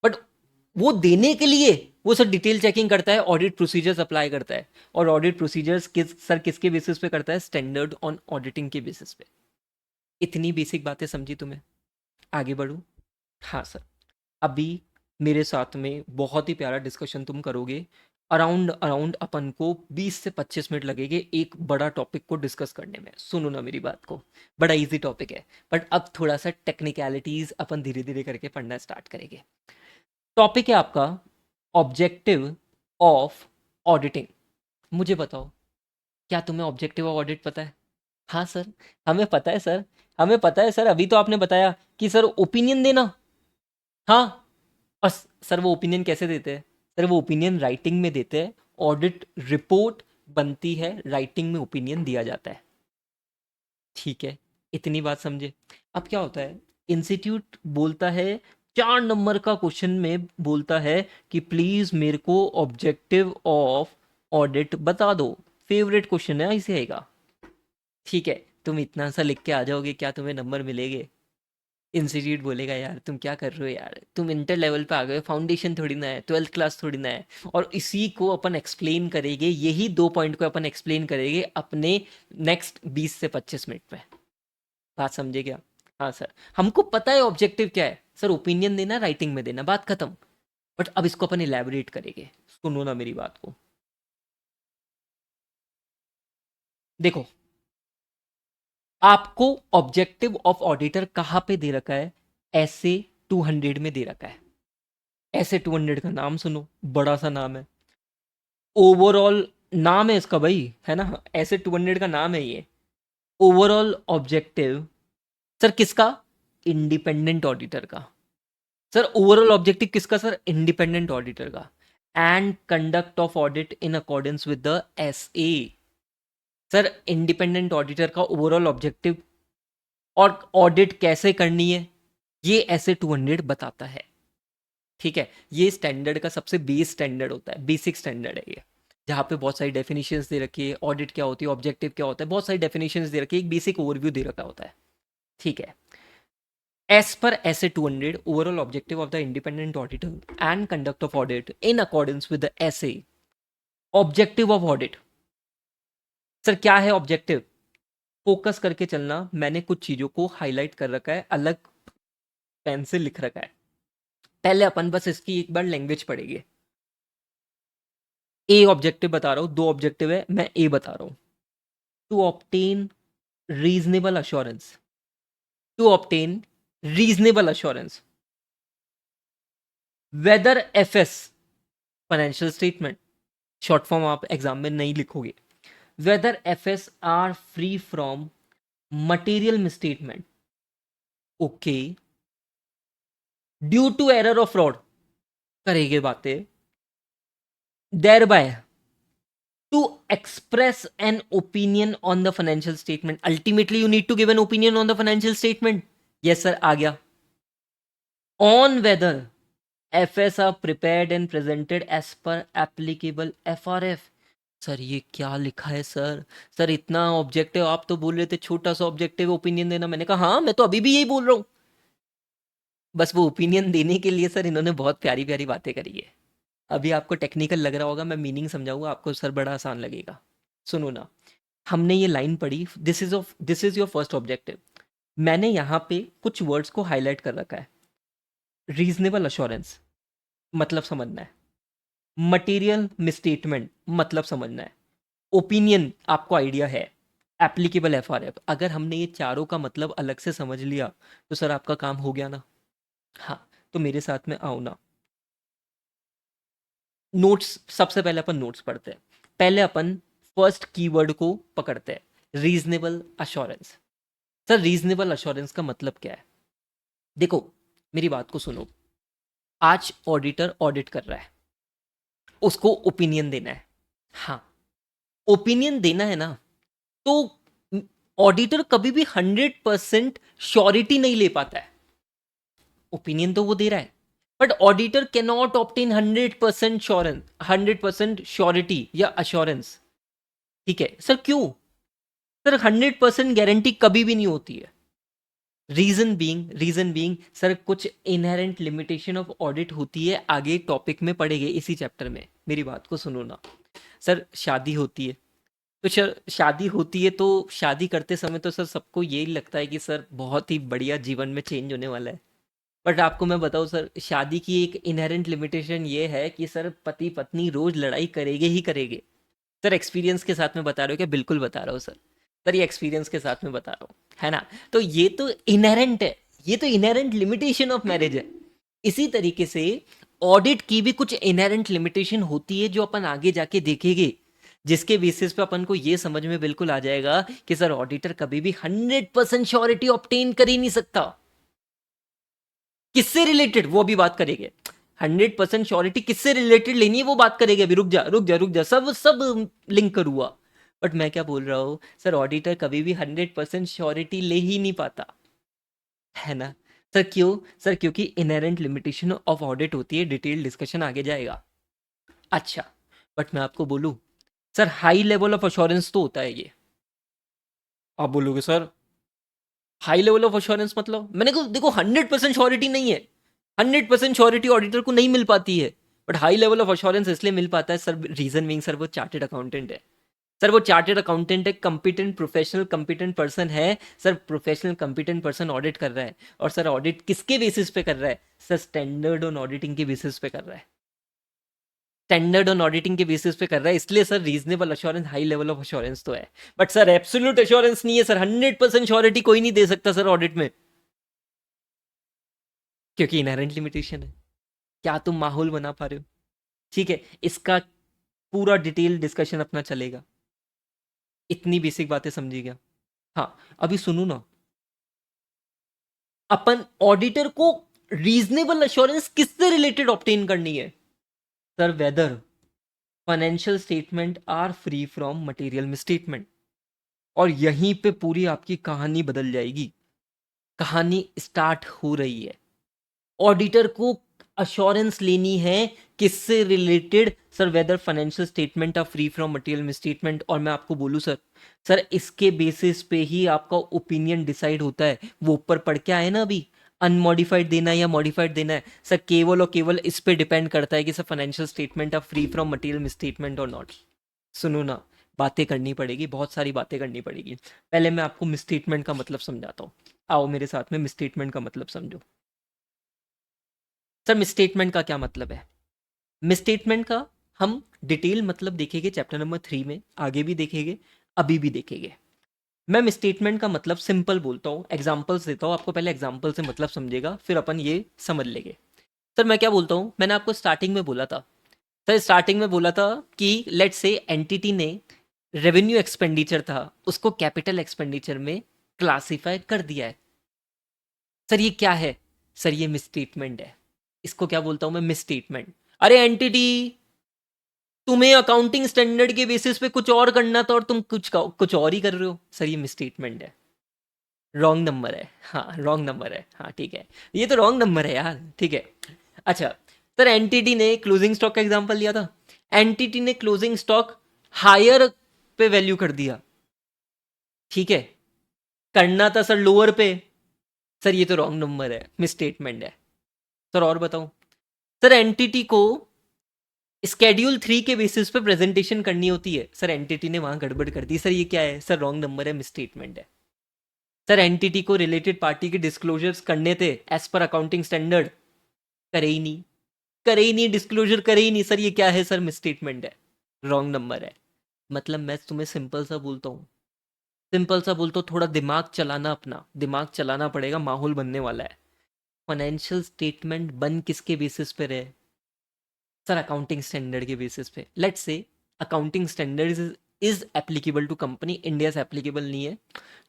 But वो देने के लिए वो सर डिटेल चेकिंग करता है, ऑडिट प्रोसीजर्स अप्लाई करता है। और ऑडिट प्रोसीजर्स किसके बेसिस पे करता है? स्टैंडर्ड ऑन ऑडिटिंग के बेसिस पे। इतनी बेसिक बातें समझी तुम्हें? आगे बढ़ू? हाँ सर, अभी मेरे साथ में बहुत ही प्यारा डिस्कशन तुम करोगे। अराउंड अराउंड अपन को 20 से 25 मिनट लगेंगे एक बड़ा टॉपिक को डिस्कस करने में। सुनो ना मेरी बात को, बड़ा इजी टॉपिक है, बट अब थोड़ा सा टेक्निकलिटीज अपन धीरे धीरे करके पढ़ना स्टार्ट करेंगे। टॉपिक है आपका ऑब्जेक्टिव ऑफ ऑडिटिंग। मुझे बताओ, क्या तुम्हें ऑब्जेक्टिव ऑफ ऑडिट पता है? हाँ सर, हमें पता है सर, हमें पता है सर। अभी तो आपने बताया कि सर ओपिनियन देना। हाँ, और सर वो ओपिनियन कैसे देते हैं? सर वो ओपिनियन राइटिंग में देते हैं, ऑडिट रिपोर्ट बनती है, राइटिंग में ओपिनियन दिया जाता है। ठीक है, इतनी बात समझे? अब क्या होता है, इंस्टीट्यूट बोलता है, 4 नंबर का क्वेश्चन में बोलता है कि प्लीज मेरे को ऑब्जेक्टिव ऑफ ऑडिट बता दो। फेवरेट क्वेश्चन है, ऐसे आएगा। ठीक है, तुम इतना सा लिख के आ जाओगे, क्या तुम्हें नंबर मिलेंगे? इंस्टीट्यूट बोलेगा यार तुम क्या कर रहे हो यार, तुम इंटर लेवल पे आ गए, फाउंडेशन थोड़ी ना है, 12th क्लास थोड़ी ना है। और इसी को अपन एक्सप्लेन करेंगे, यही 2 पॉइंट को अपन एक्सप्लेन करेंगे अपने नेक्स्ट 20 से 25 मिनट में। बात समझे क्या? हाँ सर, हमको पता है ऑब्जेक्टिव क्या है सर, ओपिनियन देना, राइटिंग में देना, बात खत्म। बट अब इसको अपन इलेबोरेट करेंगे, सुनो ना मेरी बात को। देखो, आपको ऑब्जेक्टिव ऑफ ऑडिटर कहाँ पे दे रखा है? ऐसे 200 में दे रखा है। ऐसे 200 का नाम सुनो, बड़ा सा नाम है, ओवरऑल नाम है इसका भाई, है ना? ऐसे 200 का नाम है ये, ओवरऑल ऑब्जेक्टिव। सर किसका? इंडिपेंडेंट ऑडिटर का। सर ओवरऑल ऑब्जेक्टिव किसका सर? इंडिपेंडेंट ऑडिटर का। And conduct of audit in accordance with the SA। Sir independent auditor का ओवरऑल ऑब्जेक्टिव और ऑडिट कैसे करनी है, ये ऐसे 200 बताता है। ठीक है, ये स्टैंडर्ड का सबसे बेस स्टैंडर्ड होता है, बेसिक स्टैंडर्ड है ये, जहाँ पे बहुत सारी डेफिनेशंस दे रखी है, ऑडिट क्या होती है, ऑब्जेक्टिव क्या होता है, बहुत सारी डेफिनेशंस दे रखी है, एक बेसिक ओवरव्यू दे रखा होता है। ठीक है, एज पर ऐसे 200 overall objective of the independent auditor and conduct of audit in accordance with the SA। Objective of audit, sir क्या है ऑब्जेक्टिव? फोकस करके चलना, मैंने कुछ चीजों को हाईलाइट कर रखा है, अलग पेन से लिख रखा है। पहले अपन बस इसकी एक बार लैंग्वेज पढ़ेंगे। ए ऑब्जेक्टिव बता रहा हूं, 2 ऑब्जेक्टिव है, मैं ए बता रहा हूं। To obtain reasonable assurance, to obtain reasonable assurance whether FS financial statement, short form आप एग्जाम में नहीं लिखोगे, whether FS are free from material misstatement, okay, due to error of fraud करेंगे बातें, thereby to express an opinion on the financial statement. Ultimately you need to give an opinion on the financial statement. Yes sir, आ गया. On whether FS are prepared and presented as per applicable FRF. Sir ये क्या लिखा है sir? Sir इतना objective, आप तो बोल रहे थे छोटा सा ऑब्जेक्टिव ओपिनियन देना, मैंने कहा हाँ मैं तो अभी भी यही बोल रहा हूँ, बस वो ओपिनियन देने के लिए सर इन्होंने बहुत प्यारी प्यारी बातें करी है. अभी आपको टेक्निकल लग रहा होगा, मैं मीनिंग समझाऊंगा आपको सर, बड़ा आसान लगेगा. सुनो ना, हमने ये लाइन पढ़ी, this is your first objective. मैंने यहाँ पे कुछ वर्ड्स को हाईलाइट कर रखा है. रीजनेबल अश्योरेंस मतलब समझना है, मटेरियल मिसस्टेटमेंट मतलब समझना है, ओपिनियन आपको आइडिया है, एप्लीकेबल एफआरएफ. अगर हमने ये चारों का मतलब अलग से समझ लिया तो सर आपका काम हो गया ना. हाँ, तो मेरे साथ में आओ ना. नोट्स, सबसे पहले अपन नोट्स पढ़ते हैं. पहले अपन फर्स्ट कीवर्ड को पकड़ते हैं, reasonable assurance. Sir reasonable assurance का मतलब क्या है? देखो मेरी बात को सुनो. आज ऑडिटर ऑडिट कर रहा है, उसको ओपिनियन देना है. हाँ, ओपिनियन देना है ना, तो ऑडिटर कभी भी 100% श्योरिटी नहीं ले पाता है. ओपिनियन तो वो दे रहा है, but auditor can not obtain 100% श्योरेंस, 100% surety या अश्योरेंस. ठीक है सर, क्यों? सर 100% गारंटी कभी भी नहीं होती है. रीजन बीइंग सर कुछ इनहेरेंट लिमिटेशन ऑफ ऑडिट होती है, आगे टॉपिक में पढ़ेंगे इसी चैप्टर में. मेरी बात को सुनो ना. सर शादी होती है, तो सर शादी होती है तो शादी करते समय तो सर सबको यही लगता है कि सर बहुत ही बढ़िया जीवन में चेंज होने वाला है. बट आपको मैं बताऊं सर, शादी की एक इनहेरेंट लिमिटेशन ये है कि सर पति पत्नी रोज लड़ाई करेंगे ही करेंगे. सर एक्सपीरियंस के साथ में बता रहे हो क्या? बिल्कुल बता रहा हूँ सर. सर ये एक्सपीरियंस के साथ में बता रहा हूँ, है ना? तो ये तो इनहेरेंट है, ये तो इनहेरेंट लिमिटेशन ऑफ मैरिज है. इसी तरीके से ऑडिट की भी कुछ इनहेरेंट लिमिटेशन होती है जो अपन आगे जाके देखेंगे, जिसके बेसिस पे अपन को ये समझ में बिल्कुल आ जाएगा कि सर ऑडिटर कभी भी 100% श्योरिटी ऑब्टेन कर ही नहीं सकता. किससे रिलेटेड वो भी बात करेंगे. 100% श्योरिटी किससे रिलेटेड लेनी है वो बात करेंगे. अभी रुक जा रुक जा रुक जा, सब सब लिंक करूंगा. बट मैं क्या बोल रहा हूँ सर, ऑडिटर कभी भी 100% श्योरिटी ले ही नहीं पाता, है ना? सर क्यों? सर क्योंकि इनहेरेंट लिमिटेशन ऑफ ऑडिट होती है, डिटेल डिस्कशन आगे जाएगा. अच्छा, बट मैं आपको बोलूं sir, high level of assurance तो होता है ये. आप बोलोगे sir high level of assurance मतलब, मैंने कहा देखो 100% श्योरिटी नहीं है, 100% श्योरिटी ऑडिटर को नहीं मिल पाती है, but high level of assurance इसलिए मिल पाता है सर, रीजन बीइंग सर वो चार्टेड अकाउंटेंट है. सर वो चार्टेड अकाउंटेंट है, कंपिटेंट प्रोफेशनल कंपिटेंट पर्सन है. Sir professional competent person audit कर रहा है, और सर ऑडिट किसके बेसिस पे कर रहा है? सर स्टैंडर्ड ऑन ऑडिटिंग के बेसिस पे कर रहा है. स्टैंडर्ड ऑन ऑडिटिंग के बेसिस पे कर रहा है, इसलिए sir reasonable assurance high level of assurance तो है. बट सर एब्सोल्यूट अश्योरेंस नहीं है सर, 100% श्योरिटी कोई नहीं दे सकता सर ऑडिट में, क्योंकि इनहेरेंट लिमिटेशन है. क्या तुम माहौल बना पा रहे हो? ठीक है, इसका पूरा डिटेल डिस्कशन अपना चलेगा. इतनी बेसिक बातें समझी गया? हाँ, अभी सुनो ना. अपन ऑडिटर को रीजनेबल अश्योरेंस किससे रिलेटेड ऑब्टेन करनी है? Sir whether financial statement are free from material misstatement. और यहीं पे पूरी आपकी कहानी बदल जाएगी. कहानी स्टार्ट हो रही है. ऑडिटर को अश्योरेंस लेनी है किससे related? Sir whether financial statement are free from material misstatement. और मैं आपको बोलूं सर, सर इसके बेसिस पे ही आपका ओपिनियन डिसाइड होता है. वो ऊपर पढ़ के आए ना अभी, अनमॉडिफाइड देना है या मॉडिफाइड देना है, सर केवल और केवल इस पे डिपेंड करता है कि sir financial statement are free from material misstatement और नॉट. सुनो ना, बातें करनी पड़ेगी, बहुत सारी बातें करनी पड़ेगी. पहले मैं आपको मिसस्टेटमेंट का मतलब समझाता हूँ. आओ मेरे साथ में मिसस्टेटमेंट का मतलब समझो. सर मिसस्टेटमेंट का क्या मतलब है? मिसस्टेटमेंट का हम डिटेल मतलब देखेंगे चैप्टर नंबर 3 में, आगे भी देखेंगे, अभी भी देखेंगे। मैं मिसस्टेटमेंट का मतलब सिंपल बोलता हूँ, एग्जांपल्स देता हूँ आपको, पहले एग्जांपल से मतलब समझेगा, फिर अपन ये समझ लेंगे। सर मैं क्या बोलता हूँ, मैंने आपको स्टार्टिंग में बोला था, सर स्टार्टिंग में बोला था कि लेट्स से एंटिटी ने रेवेन्यू एक्सपेंडिचर था उसको कैपिटल एक्सपेंडिचर में क्लासिफाई कर दिया है। सर ये क्या है? सर ये मिसस्टेटमेंट है। इसको क्या बोलता हूं मैं? मिसस्टेटमेंट। अरे एंटिटी, तुम्हें अकाउंटिंग स्टैंडर्ड के बेसिस पे कुछ और करना था और तुम कुछ और ही कर रहे हो। सर ये मिसस्टेटमेंट है, रॉन्ग नंबर है। हाँ रॉन्ग नंबर है, हाँ ठीक है, ये तो रॉन्ग नंबर है यार, ठीक है। अच्छा, सर एंटिटी ने क्लोजिंग स्टॉक का एग्जांपल लिया था, एंटिटी ने क्लोजिंग स्टॉक हायर पे वैल्यू कर दिया, ठीक है, करना था सर लोअर पे। सर ये तो रॉन्ग नंबर है, मिसस्टेटमेंट है। सर और बताऊं, सर एंटिटी को स्केड्यूल 3 के बेसिस पे प्रेजेंटेशन करनी होती है, सर एंटिटी ने वहां गड़बड़ कर दी। सर ये क्या है? सर रॉन्ग नंबर है, मिसस्टेटमेंट है। सर एंटिटी को रिलेटेड पार्टी के डिस्क्लोजर्स करने थे एज पर अकाउंटिंग स्टैंडर्ड, करे ही नहीं, करे ही नहीं, डिस्क्लोजर करे ही नहीं। सर ये क्या है? सर मिसस्टेटमेंट है, रॉन्ग नंबर है। मतलब मैं तुम्हें सिंपल सा बोलता हूँ, सिंपल सा बोलता हूँ, थोड़ा दिमाग चलाना, अपना दिमाग चलाना पड़ेगा, माहौल बनने वाला है। फाइनेंशियल स्टेटमेंट बन किसके बेसिस पे रहे? सर अकाउंटिंग स्टैंडर्ड के बेसिस पे। Let's say accounting standard is applicable to company, India से एप्लीकेबल नहीं है,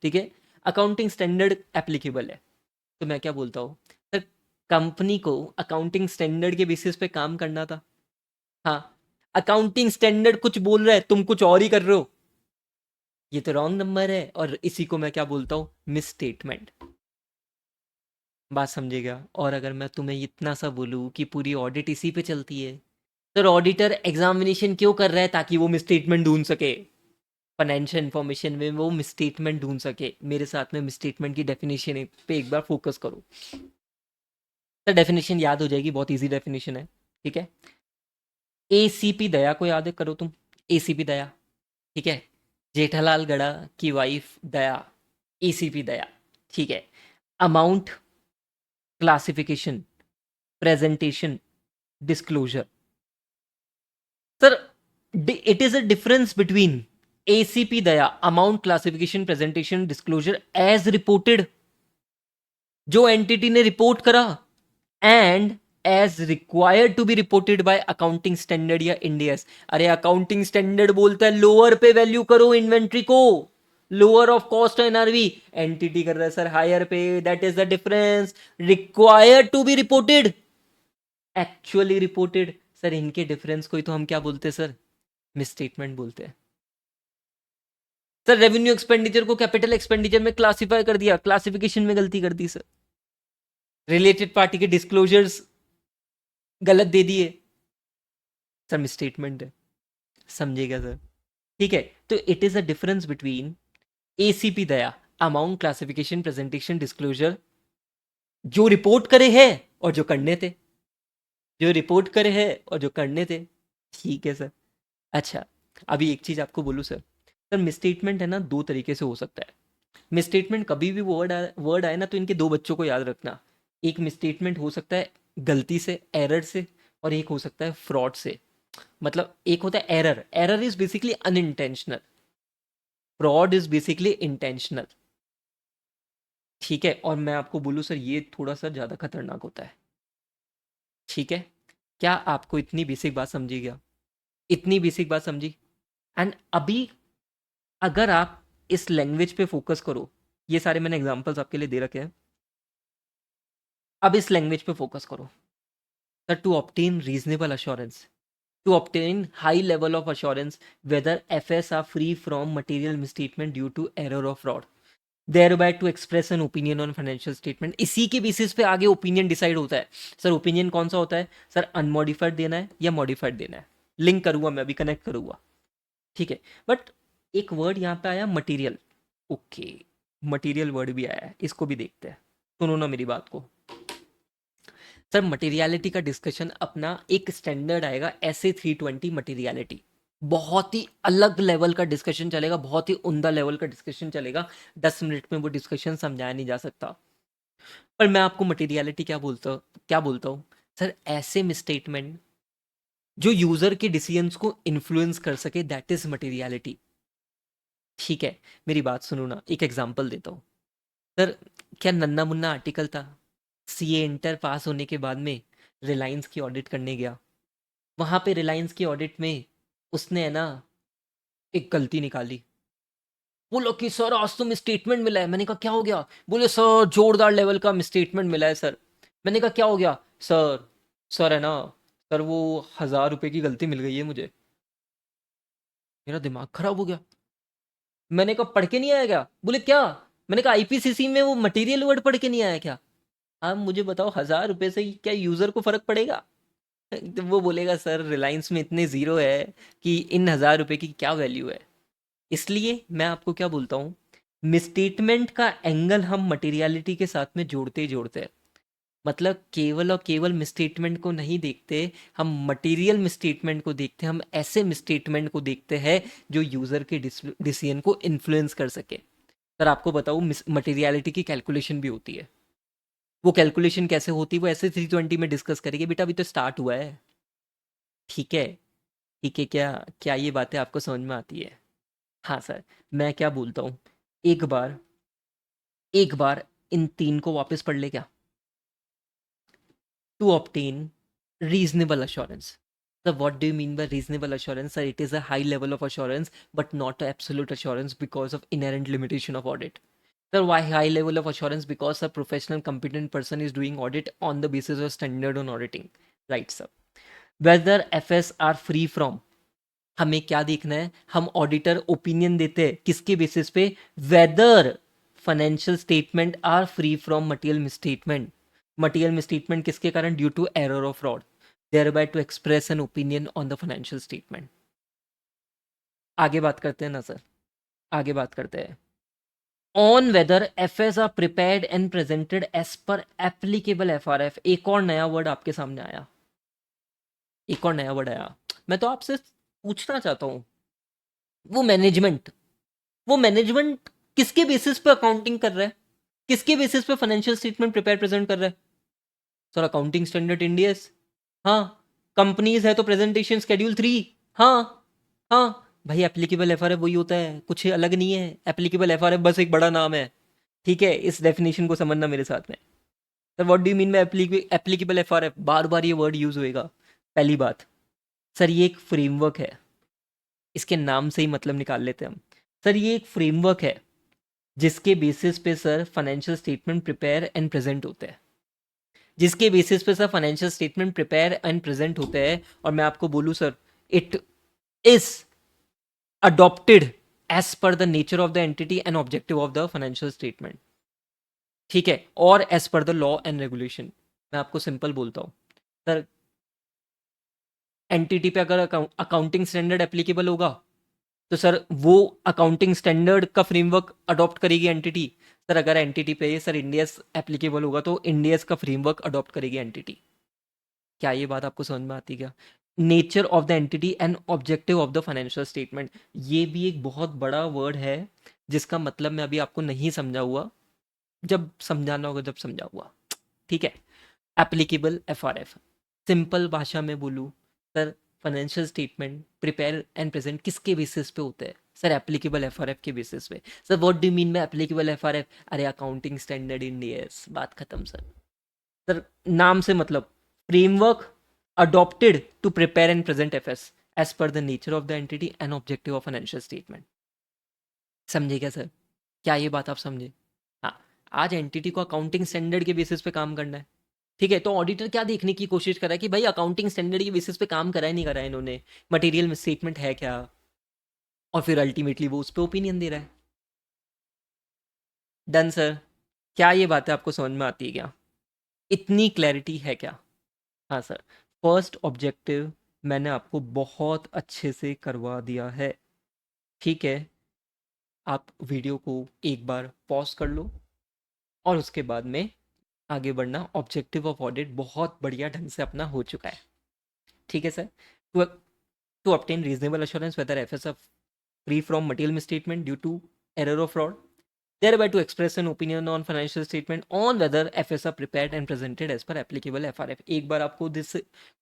ठीक है, अकाउंटिंग स्टैंडर्ड एप्लीकेबल है। तो मैं क्या बोलता हूँ, सर कंपनी को अकाउंटिंग स्टैंडर्ड के बेसिस पे काम करना था। हाँ, अकाउंटिंग स्टैंडर्ड कुछ बोल रहा है, तुम कुछ और ही कर रहे हो, ये तो रॉन्ग नंबर है, और इसी को मैं क्या बोलता हूँ? Miss statement. बात समझेगा? और अगर मैं तुम्हें इतना सा बोलूँ कि पूरी ऑडिट इसी पे चलती है, सर ऑडिटर एग्जामिनेशन क्यों कर रहा है? ताकि वो मिसस्टेटमेंट ढूंढ सके, फाइनेंशियल इंफॉर्मेशन में वो मिसस्टेटमेंट ढूंढ सके। मेरे साथ में मिसस्टेटमेंट की डेफिनेशन पे एक बार फोकस करो। सर डेफिनेशन याद हो जाएगी, बहुत इजी डेफिनेशन है, ठीक है। एसीपी दया को याद करो तुम, एसीपी दया, ठीक है, जेठालाल गड़ा की वाइफ दया, एसीपी दया, ठीक है। Amount, classification, presentation, disclosure. Sir it is a difference between ACP Daya, amount, classification, presentation, disclosure as reported, जो एंटिटी ने रिपोर्ट करा, and as required to be reported by accounting standard या इंडियस। अरे accounting standard बोलता है lower पे value करो inventory को, lower of cost NRV, entity कर रहा है सर हायर पे, that is the difference. Required to be reported, actually reported. Sir इनके डिफरेंस को ही तो हम क्या बोलते हैं सर? मिसस्टेटमेंट बोलते हैं। सर रेवेन्यू एक्सपेंडिचर को कैपिटल एक्सपेंडिचर में क्लासिफाई कर दिया, क्लासिफिकेशन में गलती कर दी सर। रिलेटेड पार्टी के डिस्क्लोजर्स गलत दे दिए, सर मिसस्टेटमेंट है। समझेगा सर? ठीक है, तो it is a difference between ACP Daya, amount, classification, presentation, disclosure, जो रिपोर्ट करे है और जो करने थे, जो रिपोर्ट करे है और जो करने थे, ठीक है सर। अच्छा, अभी एक चीज आपको बोलूं सर, सर मिसस्टेटमेंट है ना, दो तरीके से हो सकता है। मिसस्टेटमेंट कभी भी वर्ड आए ना, तो इनके दो बच्चों को याद रखना। एक मिसस्टेटमेंट हो सकता है गलती से, एरर से, और एक हो सकता है फ्रॉड से। मतलब एक होता है error, error is basically unintentional, fraud is basically intentional, ठीक है। और मैं आपको बोलूँ सर, ये थोड़ा सा ज़्यादा खतरनाक होता है, ठीक है। क्या आपको इतनी बेसिक बात समझी गया? इतनी बेसिक बात समझी? एंड अभी अगर आप इस लैंग्वेज पे फोकस करो, ये सारे मैंने एग्जांपल्स आपके लिए दे रखे हैं, अब इस लैंग्वेज पे फोकस करो। Sir to obtain reasonable assurance, to obtain high level of assurance whether FS are free from material misstatement due to error or fraud, thereby to express an opinion on financial statement। इसी के basis पे आगे opinion decide होता है। Sir opinion कौन सा होता है? सर अनमॉडिफाइड देना है या मॉडिफाइड देना है। लिंक करूंगा मैं, अभी कनेक्ट करूंगा, ठीक है। बट एक वर्ड यहाँ पे आया मटेरियल, ओके, मटेरियल वर्ड भी आया है, इसको भी देखते हैं, सुनो ना मेरी बात को। सर मटेरियलिटी का डिस्कशन अपना एक स्टैंडर्ड आएगा, SA 320 मटेरियलिटी, बहुत ही अलग लेवल का डिस्कशन चलेगा, बहुत ही उम्दा लेवल का डिस्कशन चलेगा। 10 मिनट में वो डिस्कशन समझाया नहीं जा सकता। पर मैं आपको मटेरियलिटी क्या बोलता हूँ, सर ऐसे मिसस्टेटमेंट जो यूजर के डिसीजंस को इन्फ्लुएंस कर सके, दैट इज मटेरियलिटी। ठीक है, मेरी बात सुनो ना, एक एग्जांपल देता हूँ। सर, क्या नन्ना मुन्ना आर्टिकल था? सीए इंटर पास होने के बाद में रिलायंस की ऑडिट करने गया। वहां पे रिलायंस की ऑडिट में उसने है ना एक गलती निकाली। बोलो कि सर आज तो मिसस्टेटमेंट मिला है। मैंने कहा क्या हो गया? बोले सर जोरदार लेवल का मिसस्टेटमेंट मिला है सर। मैंने कहा क्या हो गया? सर, सर है ना, सर वो 1000 रुपए की गलती मिल गई है मुझे। मेरा दिमाग खराब हो गया। मैंने कहा पढ़ के नहीं आया क्या? बोले क्या? मैंने कहा आईपीसीसी में वो मटेरियल वर्ड पढ़ के नहीं आया क्या? आप मुझे बताओ, 1000 रुपए से क्या यूजर को फर्क पड़ेगा? तो वो बोलेगा सर रिलायंस में इतने जीरो है कि इन 1000 रुपए की क्या वैल्यू है। इसलिए मैं आपको क्या बोलता हूँ, मिसस्टेटमेंट का एंगल हम मटेरियलिटी के साथ में जोड़ते ही जोड़ते हैं। मतलब केवल और केवल मिसस्टेटमेंट को नहीं देखते, हम मटेरियल मिसस्टेटमेंट को देखते हैं। हम ऐसे मिसस्टेटमेंट को देखते हैं जो यूजर के डिसीजन को इन्फ्लुएंस कर सके। सर आपको बताऊँ, मटेरियलिटी की कैलकुलेशन भी होती है। वो कैलकुलेशन कैसे होती है वो ऐसे 320 में डिस्कस करेंगे। बेटा अभी तो स्टार्ट हुआ है। ठीक है, ठीक है, क्या क्या ये बातें आपको समझ में आती है? हाँ सर, मैं क्या बोलता हूँ, एक बार, एक बार इन तीन को वापस पढ़ ले क्या। To obtain reasonable assurance. So, what do you mean by reasonable assurance? Sir, it is a high level of assurance, but not absolute assurance because of inherent limitation of audit. Sir, why high level of assurance? Because a professional, competent person is doing audit on the basis of standard on auditing. Right, sir. Whether FS are free from, हमें क्या देखना है? हम auditor opinion देते हैं किसके basis पे? Whether financial statement are free from material misstatement. Material misstatement किसके कारण? ड्यू टू एरर और fraud, thereby to express an opinion on the financial statement. आगे बात करते हैं ना सर, आगे बात करते हैं on whether F S are prepared and presented as per applicable F R F. एक और नया वर्ड आपके सामने आया, एक और नया वर्ड आया। मैं तो आपसे पूछना चाहता हूँ, वो मैनेजमेंट, वो मैनेजमेंट किसके बेसिस पे अकाउंटिंग कर रहा है? किसके बेसिस पे फाइनेंशियल स्टेटमेंट प्रिपेयर प्रेजेंट कर रहा है? Sir accounting standard Indians. हाँ। कंपनीज है तो प्रेजेंटेशन शेड्यूल 3। हाँ। हाँ। भाई एप्लीकेबल एफआरएफ वही होता है, कुछ अलग नहीं है। एप्लीकेबल एफआरएफ बस एक बड़ा नाम है। ठीक है, इस डेफिनेशन को समझना मेरे साथ में। Sir what do you mean by applicable FRF? बार बार ये वर्ड यूज होएगा। पहली बात, सर ये एक फ्रेमवर्क है। इसके नाम से ही मतलब निकाल लेते हैं हम। सर ये एक फ्रेमवर्क है जिसके बेसिस पे sir financial statement prepare and present होते हैं। जिसके बेसिस पे sir financial statement prepare and present होते हैं। और मैं आपको बोलूं sir, it is adopted as per the nature of the entity and objective of the financial statement. ठीक है, और as per the law and regulation. मैं आपको सिंपल बोलता हूं सर, एंटिटी पे अगर अकाउंटिंग स्टैंडर्ड एप्लीकेबल होगा तो सर वो अकाउंटिंग स्टैंडर्ड का फ्रेमवर्क अडॉप्ट करेगी एंटिटी। सर अगर एंटिटी पे सर इंडियस एप्लीकेबल होगा तो इंडियस का फ्रेमवर्क अडॉप्ट करेगी एंटिटी। क्या ये बात आपको समझ में आती है क्या? Nature of the entity and objective of the financial statement, ये भी एक बहुत बड़ा वर्ड है जिसका मतलब मैं अभी आपको नहीं समझा हुआ। जब समझाना होगा जब समझा हुआ। ठीक है, एप्लीकेबल एफआरएफ, सिंपल भाषा में बोलूँ sir, financial statement prepare and present किसके बेसिस पे होते हैं? सर एप्लीकेबल एफआरएफ के बेसिस पे। Sir what do mean by applicable FRF? अरे अकाउंटिंग स्टैंडर्ड इंडियस, बात खत्म सर। सर नाम से मतलब framework adopted to prepare and present FS as per the nature of the entity and objective of financial statement. समझे क्या sir? क्या ये बात आप समझे? हाँ। आज एंटिटी को अकाउंटिंग स्टैंडर्ड के बेसिस पे काम करना है। ठीक है, तो ऑडिटर क्या देखने की कोशिश कर रहा है कि भाई अकाउंटिंग स्टैंडर्ड के बेसिस पे काम करा है नहीं करा है इन्होंने, मटेरियल स्टेटमेंट है क्या, और फिर अल्टीमेटली वो उस पर ओपिनियन दे रहा है। Done sir. क्या ये बातें आपको समझ में आती है क्या? इतनी क्लैरिटी है क्या? हाँ सर, फर्स्ट ऑब्जेक्टिव मैंने आपको बहुत अच्छे से करवा दिया है। ठीक है, आप वीडियो को एक बार पॉज कर लो और उसके बाद में आगे बढ़ना। ऑब्जेक्टिव ऑफ ऑडिट बहुत बढ़िया ढंग से अपना हो चुका है। ठीक है sir. To to obtain reasonable assurance whether FS are free from material misstatement due to error or fraud, thereby to express an opinion on financial statement on whether FS are prepared and presented as per applicable FRF। एक बार आपको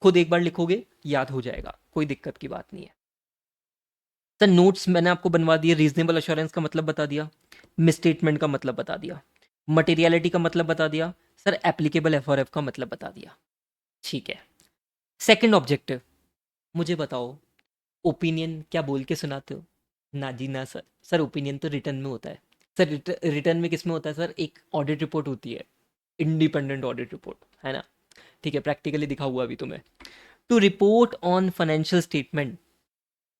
खुद एक बार लिखोगे याद हो जाएगा, कोई दिक्कत की बात नहीं है सर। नोट्स मैंने आपको बनवा दिए, रीजनेबल अश्योरेंस का मतलब बता दिया, मिसस्टेटमेंट का मतलब बता दिया, मटेरियलिटी का मतलब बता दिया सर, एप्लीकेबल FRF का मतलब बता दिया। ठीक है, सेकंड ऑब्जेक्टिव, मुझे बताओ ओपिनियन क्या बोल के सुनाते हो? ना जी ना सर, सर ओपिनियन तो रिटर्न में होता है सर। रिटर्न में किस में होता है सर? एक ऑडिट रिपोर्ट होती है, इंडिपेंडेंट ऑडिट रिपोर्ट, है ना? ठीक है, प्रैक्टिकली दिखा हुआ अभी तुम्हें। To report on financial statement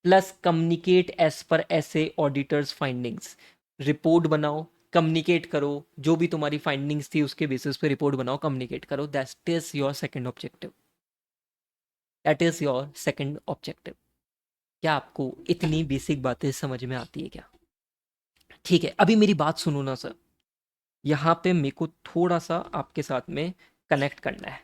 plus communicate as per ऐसे ऑडिटर्स फाइंडिंग्स। रिपोर्ट बनाओ, कम्युनिकेट करो, जो भी तुम्हारी फाइंडिंग्स थी उसके बेसिस पे रिपोर्ट बनाओ, कम्युनिकेट करो। That is your second objective, that is your second objective. क्या आपको इतनी बेसिक बातें समझ में आती है क्या? ठीक है, अभी मेरी बात सुनो ना सर, यहाँ पे मेरे को थोड़ा सा आपके साथ में कनेक्ट करना है।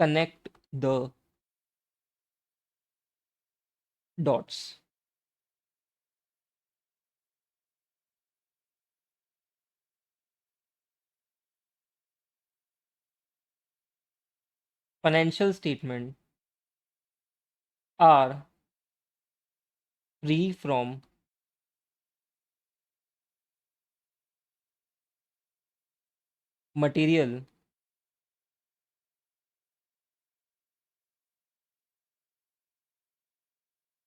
Connect the dots. Financial statement are free from material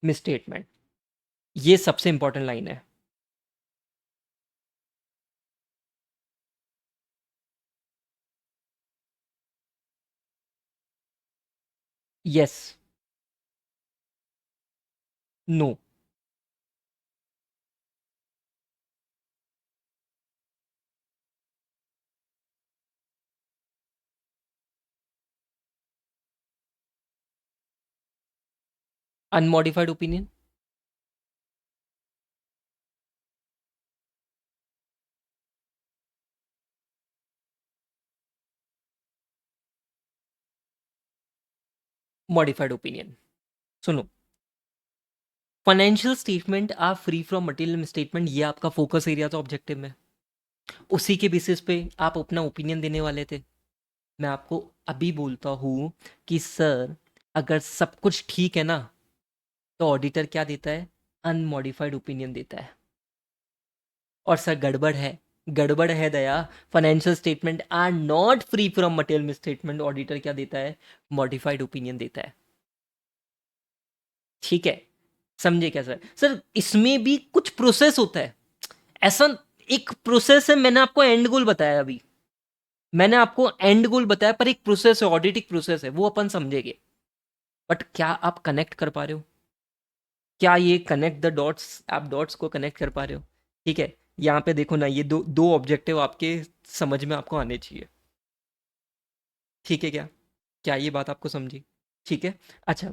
misstatement. ये सबसे इंपॉर्टेंट लाइन है। Yes, no, unmodified opinion. Modified opinion. सुनो, financial statement are free from material misstatement, ये आपका फोकस एरिया था ऑब्जेक्टिव में। उसी के बेसिस पे आप अपना ओपिनियन देने वाले थे। मैं आपको अभी बोलता हूँ कि सर अगर सब कुछ ठीक है ना, तो ऑडिटर क्या देता है? अनमॉडिफाइड ओपिनियन देता है। और सर गड़बड़ है, गड़बड़ है Daya. Financial statement are not free from material misstatement, auditor क्या देता है? मॉडिफाइड ओपिनियन देता है। ठीक है, समझे क्या सर? सर इसमें भी कुछ प्रोसेस होता है, ऐसा एक प्रोसेस है। मैंने आपको एंड गोल बताया अभी, मैंने आपको एंड गोल बताया, पर एक प्रोसेस है, ऑडिटिंग प्रोसेस है, वो अपन समझेंगे। बट क्या आप कनेक्ट कर पा रहे हो? क्या ये कनेक्ट द डॉट्स, आप डॉट्स को कनेक्ट कर पा रहे हो? ठीक है, यहाँ पे देखो ना, ये दो दो ऑब्जेक्टिव आपके समझ में आपको आने चाहिए। ठीक है क्या? क्या ये बात आपको समझी? ठीक है। अच्छा,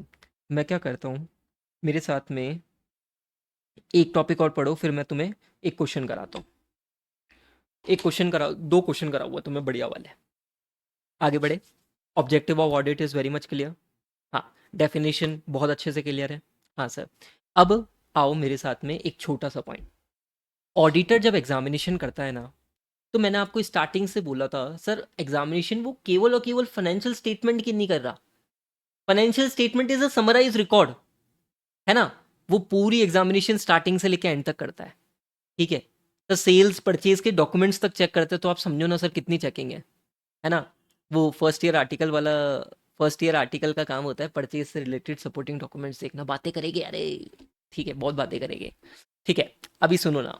मैं क्या करता हूँ, मेरे साथ में एक टॉपिक और पढ़ो, फिर मैं तुम्हें एक क्वेश्चन कराता हूँ। एक क्वेश्चन करा, दो क्वेश्चन करा हुआ तुम्हें बढ़िया वाले। आगे बढ़े। Objective of audit is very much clear. हाँ, डेफिनेशन बहुत अच्छे से क्लियर है। हाँ सर, अब आओ मेरे साथ में एक छोटा सा पॉइंट। ऑडिटर जब एग्जामिनेशन करता है ना, तो मैंने आपको स्टार्टिंग से बोला था सर, एग्जामिनेशन वो केवल और केवल फाइनेंशियल स्टेटमेंट की नहीं कर रहा। Financial statement is a summarise record, है ना? वो पूरी एग्जामिनेशन स्टार्टिंग से लेकर एंड तक करता है। ठीक है, तो सेल्स परचेज के डॉक्यूमेंट्स तक चेक करते हैं, तो आप समझो ना सर कितनी चेकिंग है ना? वो फर्स्ट ईयर आर्टिकल वाला, फर्स्ट ईयर आर्टिकल का काम होता है परचेज से रिलेटेड सपोर्टिंग डॉक्यूमेंट्स देखना। बातें करेंगे अरे, ठीक है, बहुत बातें करेंगे। ठीक है, अभी सुनो ना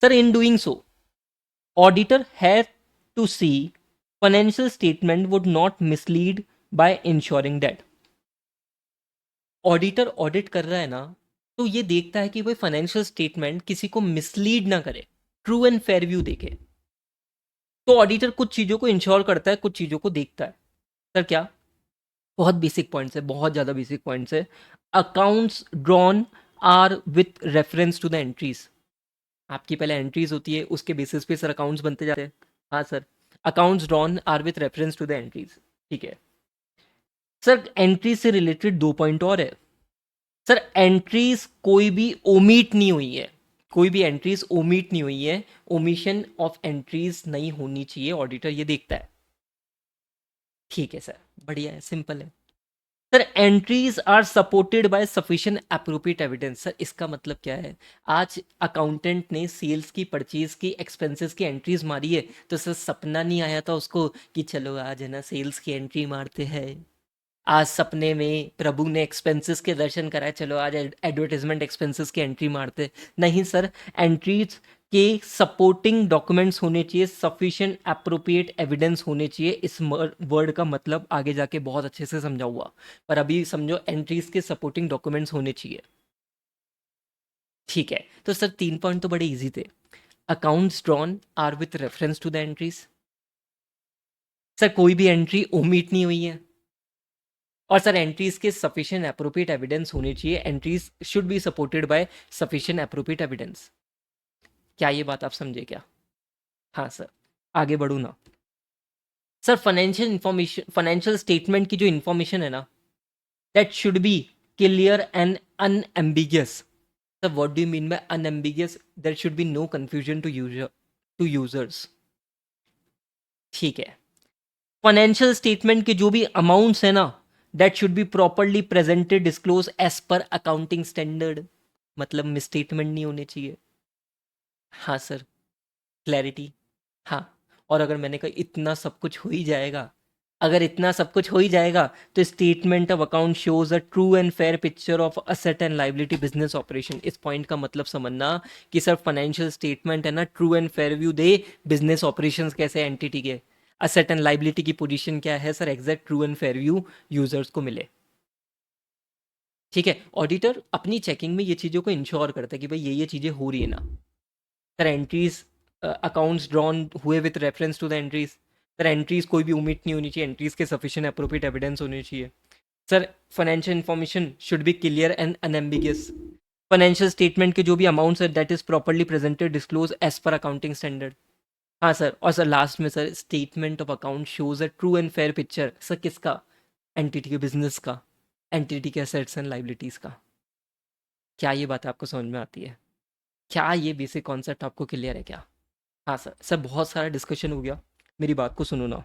sir, in doing so auditor have to see financial statement would not mislead by ensuring that. Auditor audit कर रहा है ना, तो ये देखता है कि भाई फाइनेंशियल स्टेटमेंट किसी को मिसलीड ना करे, ट्रू एंड फेयर व्यू देखे। तो ऑडिटर कुछ चीजों को इंश्योर करता है, कुछ चीजों को देखता है। सर क्या? बहुत बेसिक पॉइंट्स है, बहुत ज़्यादा बेसिक पॉइंट्स है। Accounts drawn are with reference to the entries. आपकी पहले एंट्रीज होती है, उसके बेसिस पे सर अकाउंट्स बनते जाते हैं। हाँ sir, accounts drawn are with reference to the entries. ठीक है सर, एंट्री से रिलेटेड 2 पॉइंट और है। सर एंट्रीज कोई भी ओमिट नहीं हुई है, कोई भी एंट्रीज ओमिट नहीं हुई है, ओमिशन ऑफ एंट्रीज नहीं होनी चाहिए, ऑडिटर ये देखता है। ठीक है सर, बढ़िया है, सिंपल है। Sir entries are supported by sufficient appropriate evidence. Sir इसका मतलब क्या है, आज अकाउंटेंट ने सेल्स की, परचेज की, एक्सपेंसेस की एंट्रीज मारी है, तो सर सपना नहीं आया था उसको कि चलो आज है ना सेल्स की एंट्री मारते हैं। आज सपने में प्रभु ने एक्सपेंसेस के दर्शन कराए, चलो आज एडवर्टाइजमेंट एक्सपेंसेस की एंट्री मारते। नहीं सर, एंट्रीज के सपोर्टिंग डॉक्यूमेंट्स होने चाहिए, सफिशिएंट एप्रोप्रिएट एविडेंस होने चाहिए। इस वर्ड का मतलब आगे जाके बहुत अच्छे से समझाऊंगा, पर अभी समझो एंट्रीज के सपोर्टिंग डॉक्यूमेंट्स होने चाहिए। ठीक है, तो सर 3 पॉइंट तो बड़े इजी थे। Accounts drawn are with reference to the entries. Sir कोई भी एंट्री ओमिट नहीं हुई है, और सर एंट्रीज के सफिशिएंट एप्रोप्रिएट एविडेंस होनी चाहिए, entries should be supported by sufficient appropriate evidence. क्या ये बात आप समझे क्या? हाँ सर, आगे बढ़ू ना। Sir financial information, financial statement की जो इंफॉर्मेशन है ना, that should be clear and unambiguous. Sir what do you mean by unambiguous? There should be no confusion to users. ठीक है, फाइनेंशियल स्टेटमेंट के जो भी अमाउंट्स है ना, that should be properly presented disclose as per accounting standard. मतलब misstatement नहीं होने चाहिए। हाँ सर, क्लैरिटी। हाँ, और अगर मैंने कहा इतना सब कुछ हो ही जाएगा, अगर इतना सब कुछ हो ही जाएगा, तो statement of account shows a true and fair picture of asset and liability business operation. इस पॉइंट का मतलब समझना कि सर फाइनेंशियल स्टेटमेंट है ना, true and fair view they business operations कैसे, एंटिटी के असेट एंड लाइबिलिटी की पोजीशन क्या है, sir exact true and fair view users को मिले। ठीक है, ऑडिटर अपनी चेकिंग में ये चीज़ों को इंश्योर करता है कि भाई ये चीज़ें हो रही है ना। सर एंट्रीज, अकाउंट्स ड्रॉन हुए with reference to the entries. Sir entries कोई भी ओमिट नहीं होनी चाहिए, एंट्रीज के सफिशिएंट अप्रोप्रिएट एविडेंस होने चाहिए। Sir financial information should be clear and unambiguous. Financial statement के जो भी अमाउंट्स है that is properly presented disclose as per accounting standard. हाँ सर, और सर लास्ट में sir statement of account shows a true and fair picture. Sir किसका? Entity के business का, एंटिटी के असेट्स एंड लाइबिलिटीज का। क्या ये बात आपको समझ में आती है? क्या ये बेसिक कॉन्सेप्ट आपको क्लियर है क्या? हाँ सर, सर बहुत सारा डिस्कशन हो गया, मेरी बात को सुनो ना।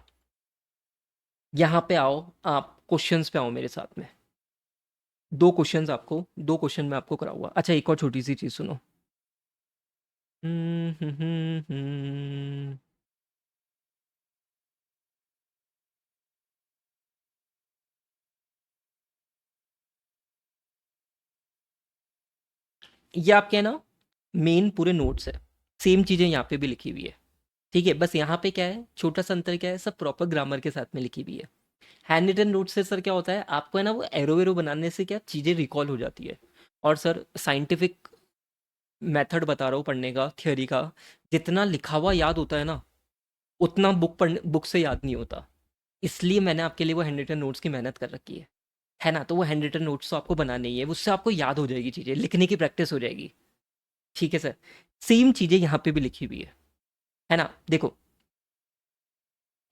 यहाँ पे आओ, आप क्वेश्चंस पे आओ मेरे साथ में। दो क्वेश्चन मैं आपको कराऊंगा। अच्छा एक और छोटी सी चीज़ सुनो। हम्म, हम्म, हम्म, हम्म। ये आपके है ना मेन पूरे नोट्स है, सेम चीज़ें यहाँ पे भी लिखी हुई है। ठीक है, बस यहाँ पे क्या है, छोटा सा अंतर क्या है, सब प्रॉपर ग्रामर के साथ में लिखी हुई है। हैंड रिटन नोट से सर क्या होता है, आपको है ना वो एरो वेरो बनाने से क्या चीज़ें रिकॉल हो जाती है। और सर साइंटिफिक मेथड बता रहा हूँ पढ़ने का, थियोरी का, जितना लिखा हुआ याद होता है ना, उतना बुक से याद नहीं होता। इसलिए मैंने आपके लिए वो हैंड रिटन नोट्स की मेहनत कर रखी है ना। तो वो हैंड रिटन नोट्स तो आपको बनाने ही है, उससे आपको याद हो जाएगी चीज़ें, लिखने की प्रैक्टिस हो जाएगी। ठीक है सर, सेम चीज़ें यहाँ पे भी लिखी हुई है ना। देखो,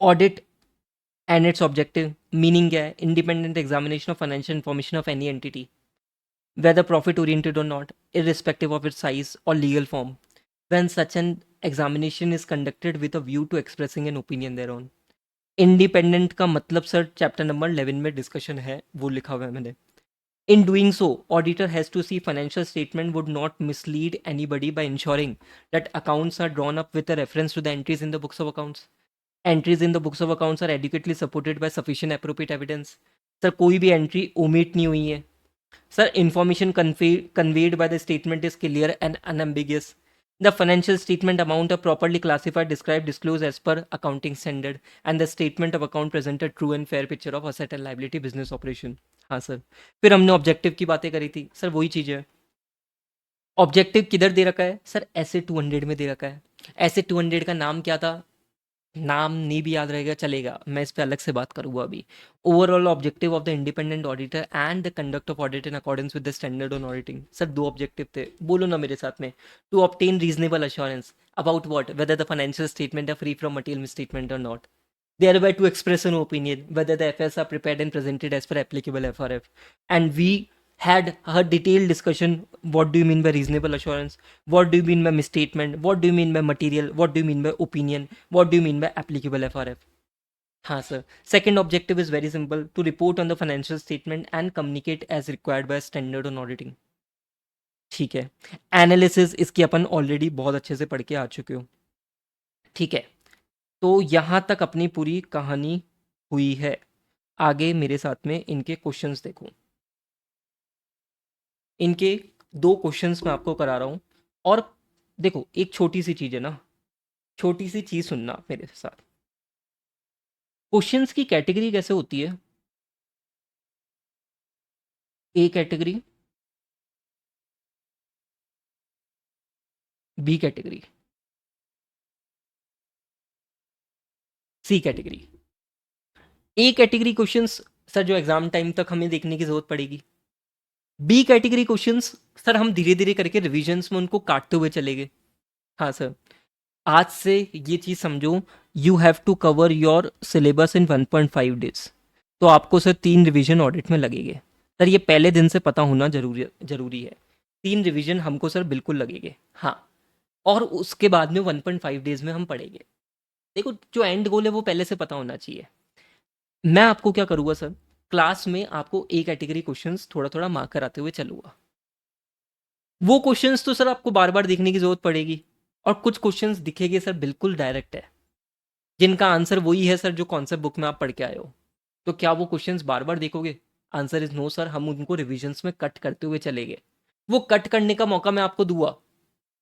audit and it's objective meaning क्या है, independent examination of financial information of any entity, whether profit oriented or not, irrespective of its size or legal form, when such an examination is conducted with a view to expressing an opinion thereon. Independent का मतलब sir chapter number 11 में discussion है, वो लिखा हुआ है मैंने। In doing so, auditor has to see financial statement would not mislead anybody by ensuring that accounts are drawn up with a reference to the entries in the books of accounts. Entries in the books of accounts are adequately supported by sufficient appropriate evidence. Sir कोई भी entry omit नहीं हुई है। Sir, information conveyed by the statement is clear and unambiguous. The financial statement amount are properly classified, described, disclosed as per accounting standard, and the statement of account presented true and fair picture of asset and liability business operation. हाँ sir, फिर हमने objective की बातें करी थी sir, वही चीज़ है। Objective किधर दे रखा है सर, ऐसे 200 में दे रखा है। ऐसे 200 का नाम क्या था? नाम नहीं भी याद रहेगा चलेगा, मैं इस पे अलग से बात करूंगा अभी। Overall objective of the independent auditor and the conduct of audit in accordance with the standard on auditing. Sir दो ऑब्जेक्टिव थे, बोलो ना मेरे साथ में। To obtain reasonable assurance about what, whether the financial statement are free from material misstatement और not, thereby to express an opinion whether the FS are prepared and presented as per applicable FRF. And we had a detailed discussion. What do you mean by reasonable assurance? What do you mean by misstatement? What do you mean by material? What do you mean by opinion? What do you mean by applicable FRF? हाँ sir. Second objective is very simple, to report on the financial statement and communicate as required by standard on auditing. ठीक है, analysis इसकी अपन already बहुत अच्छे से पढ़ के आ चुके हो। ठीक है, तो यहाँ तक अपनी पूरी कहानी हुई है। आगे मेरे साथ में इनके क्वेश्चंस देखो। इनके दो क्वेश्चंस मैं आपको करा रहा हूँ। और देखो एक छोटी सी चीज़ है ना, छोटी सी चीज़ सुनना मेरे साथ। क्वेश्चंस की कैटेगरी कैसे होती है? A category, B category, C category. A category questions sir जो एग्जाम टाइम तक हमें देखने की जरूरत पड़ेगी। बी कैटेगरी क्वेश्चंस सर हम धीरे धीरे करके रिविजन्स में उनको काटते हुए चलेंगे। हाँ सर, आज से ये चीज़ समझो, you have to cover your syllabus in 1.5 days. तो आपको सर 3 रिवीजन ऑडिट में लगेंगे। सर ये पहले दिन से पता होना जरूरी है। 3 रिवीजन हमको सर बिल्कुल लगेंगे। हाँ, और उसके बाद में 1.5 डेज में हम पढ़ेंगे। देखो जो एंड गोल है वो पहले से पता होना चाहिए। मैं आपको क्या करूँगा सर, क्लास में आपको ए कैटेगरी क्वेश्चंस थोड़ा थोड़ा मार्क कराते हुए चलूँगा। वो क्वेश्चंस तो सर आपको बार बार देखने की जरूरत पड़ेगी, और कुछ क्वेश्चंस दिखेंगे सर बिल्कुल डायरेक्ट है, जिनका आंसर वही है सर जो कॉन्सेप्ट बुक में आप पढ़ के आए हो। तो क्या वो क्वेश्चंस बार बार देखोगे? आंसर इज नो सर, हम उनको रिविजन्स में कट करते हुए चलेंगे। वो कट करने का मौका मैं आपको दूंगा,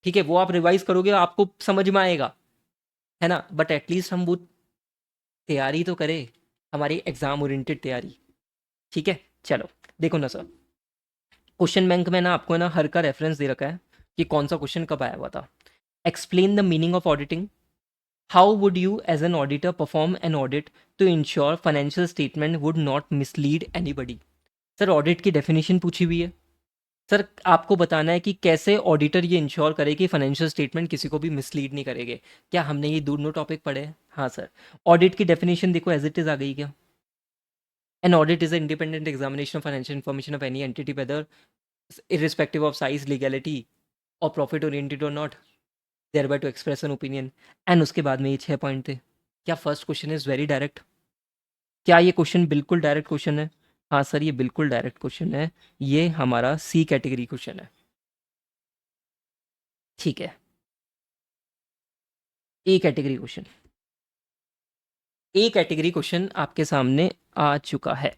ठीक है, वो आप रिवाइज करोगे आपको समझ में आएगा, है ना, बट एटलीस्ट हम वो तैयारी तो करें, हमारी एग्जाम ओरिएंटेड तैयारी। ठीक है, चलो देखो ना सर, क्वेश्चन बैंक में ना आपको ना हर का रेफरेंस दे रखा है कि कौन सा क्वेश्चन कब आया हुआ था। Explain the meaning of auditing. How would you, as an auditor, perform an audit to ensure financial statement would not mislead anybody? Sir audit की डेफिनेशन पूछी हुई है। सर आपको बताना है कि कैसे ऑडिटर ये इंश्योर करे कि फाइनेंशियल स्टेटमेंट किसी को भी मिसलीड नहीं करेंगे। क्या हमने ये दोनों टॉपिक पढ़े हैं? हाँ सर। ऑडिट की डेफिनेशन देखो एज इट इज आ गई क्या? An audit is independent examination of financial information of any entity whether irrespective of size, legality or profit oriented or not, thereby to express an opinion। And उसके बाद में ये 6 point थे। क्या first question is very direct? क्या ये question बिल्कुल direct question है? हाँ सर ये बिल्कुल डायरेक्ट क्वेश्चन है, ये हमारा सी कैटेगरी क्वेश्चन है। ठीक है, A category question, A category question आपके सामने आ चुका है।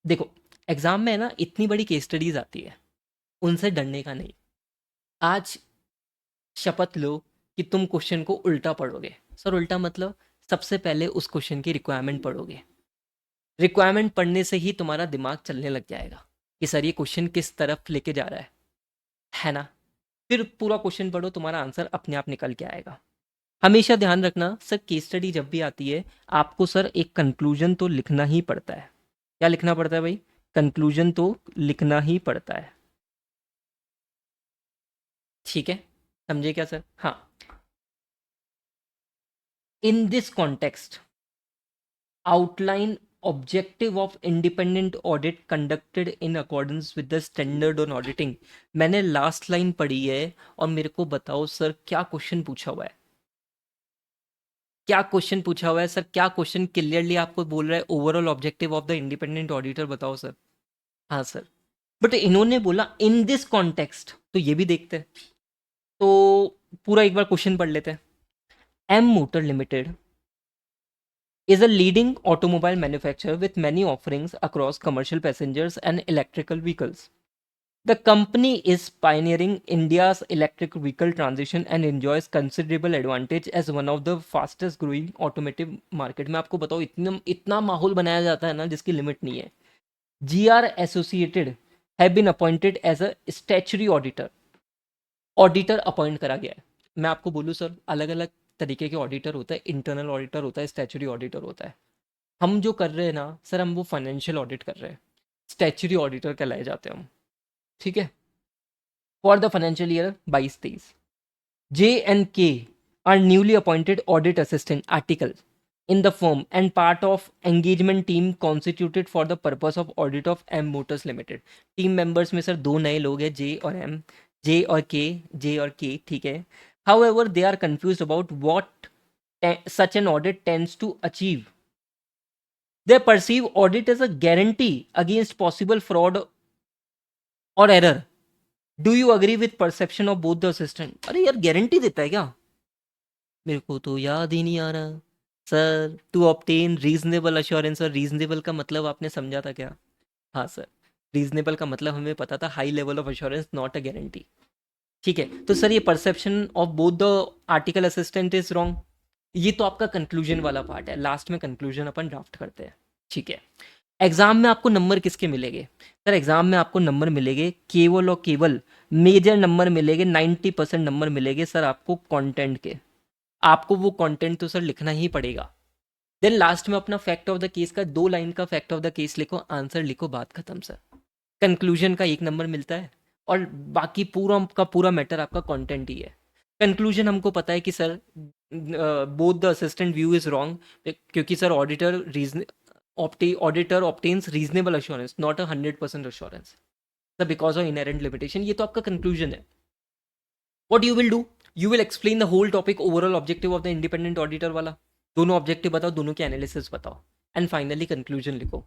देखो एग्जाम में है ना इतनी बड़ी केस स्टडीज आती है, उनसे डरने का नहीं। आज शपथ लो कि तुम क्वेश्चन को उल्टा पढ़ोगे। सर उल्टा मतलब सबसे पहले उस क्वेश्चन की रिक्वायरमेंट पढ़ोगे। रिक्वायरमेंट पढ़ने से ही तुम्हारा दिमाग चलने लग जाएगा कि सर ये क्वेश्चन किस तरफ लेके जा रहा है ना। फिर पूरा क्वेश्चन पढ़ो, तुम्हारा आंसर अपने आप निकल के आएगा। हमेशा ध्यान रखना सर, केस स्टडी जब भी आती है आपको सर एक कंक्लूजन तो लिखना ही पड़ता है। क्या लिखना पड़ता है भाई? कंक्लूजन तो लिखना ही पड़ता है। ठीक है, समझे क्या सर? हाँ, in this context outline objective of independent audit conducted in accordance with the standard on auditing। मैंने लास्ट लाइन पढ़ी है, और मेरे को बताओ सर क्या क्वेश्चन पूछा हुआ है? क्या क्वेश्चन पूछा हुआ है सर? क्या क्वेश्चन क्लियरली आपको बोल रहा है overall objective of the independent auditor? बताओ सर। हाँ सर, बट इन्होंने बोला इन दिस कॉन्टेक्स्ट, तो ये भी देखते हैं। तो पूरा एक बार क्वेश्चन पढ़ लेते हैं। M motor limited is a leading automobile manufacturer with many offerings across commercial passengers and electrical vehicles. The company is pioneering India's electric vehicle transition and enjoys considerable advantage as one of the fastest growing automotive market। मैं आपको बताऊँ इतना इतना माहौल बनाया जाता है ना जिसकी लिमिट नहीं है। GR Associated have been appointed as a statutory auditor। Auditor appoint करा गया है। मैं आपको बोलूँ सर, अलग अलग तरीके के ऑडिटर होता है, इंटरनल ऑडिटर होता है, स्टैच्यूटरी ऑडिटर होता है। हम जो कर रहे हैं ना सर, हम वो फाइनेंशियल ऑडिट कर रहे हैं, स्टैच्यूटरी ऑडिटर कहलाए जाते हैं हम। ठीक है, for the financial year 22-23, J&K are newly appointed audit assistant article in the firm and part of engagement team constituted for the purpose of audit of M Motors Limited. Team members में sir दो नए लोग हैं, जे और M, जे और के, जे और के, ठीक है। However, they are confused about what such an audit tends to achieve. They perceive audit as a guarantee against possible fraud or error. Do you agree with perception of both the assistant? अरे यार guarantee देता है क्या? मेरे को तो याद ही नहीं आ रहा sir. To obtain reasonable assurance, और रीजनेबल का मतलब आपने समझा था क्या? हाँ सर, रीजनेबल का मतलब हमें पता था high level of assurance, not a guarantee. ठीक है, तो सर ये perception of both the article assistant is wrong. ये तो आपका कंक्लूजन वाला पार्ट है, लास्ट में कंक्लूजन अपन ड्राफ्ट करते हैं। ठीक है, एग्जाम में आपको नंबर किसके मिलेंगे? सर एग्जाम में आपको नंबर मिलेंगे केवल और केवल, मेजर नंबर मिलेंगे, 90% नंबर मिलेंगे सर आपको कंटेंट के। आपको वो कंटेंट तो सर लिखना ही पड़ेगा। देन लास्ट में अपना फैक्ट ऑफ द केस का 2 लाइन का फैक्ट ऑफ द केस लिखो, आंसर लिखो, बात खत्म सर। कंक्लूजन का 1 नंबर मिलता है और बाकी पूरा का पूरा मैटर आपका कंटेंट ही है। कंक्लूजन हमको पता है कि sir both the assistant view is wrong, क्योंकि sir auditor obtains reasonable assurance, not a 100% assurance sir, because of inherent limitation. ये तो आपका कंक्लूजन है। What you will do, you will explain the whole topic, overall objective of the independent auditor वाला, दोनों objective बताओ, दोनों के analysis बताओ, एंड फाइनली कंक्लूजन लिखो।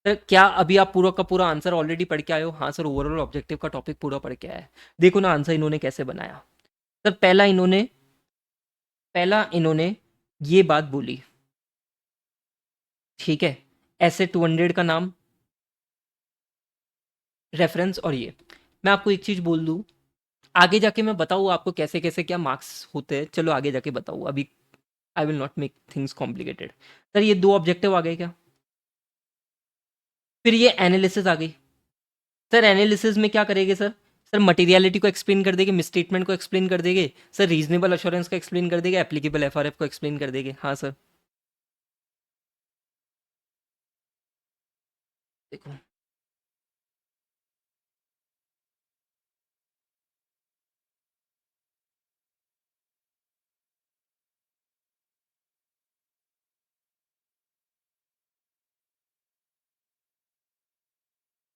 सर क्या अभी आप पूरा का पूरा आंसर ऑलरेडी पढ़ के आए हो? हाँ सर, ओवरऑल ऑब्जेक्टिव का टॉपिक पूरा पढ़ के आया है। देखो ना आंसर इन्होंने कैसे बनाया। सर पहला इन्होंने ये बात बोली, ठीक है, ऐसे 200 का नाम, रेफरेंस, और ये मैं आपको एक चीज बोल दूं, आगे जाके मैं बताऊँ आपको कैसे कैसे क्या मार्क्स होते हैं, चलो आगे जाके बताऊँ, अभी I will not make things complicated. Sir ये 2 ऑब्जेक्टिव आ गए क्या? फिर ये एनालिसिस आ गई। सर एनालिसिस में क्या करेंगे सर? सर मटेरियलिटी को एक्सप्लेन कर देंगे, मिसस्टेटमेंट को एक्सप्लेन कर देंगे, सर रीजनेबल अश्योरेंस को एक्सप्लेन कर देंगे, एप्लीकेबल एफआरएफ को एक्सप्लेन कर देंगे। हाँ सर, देखो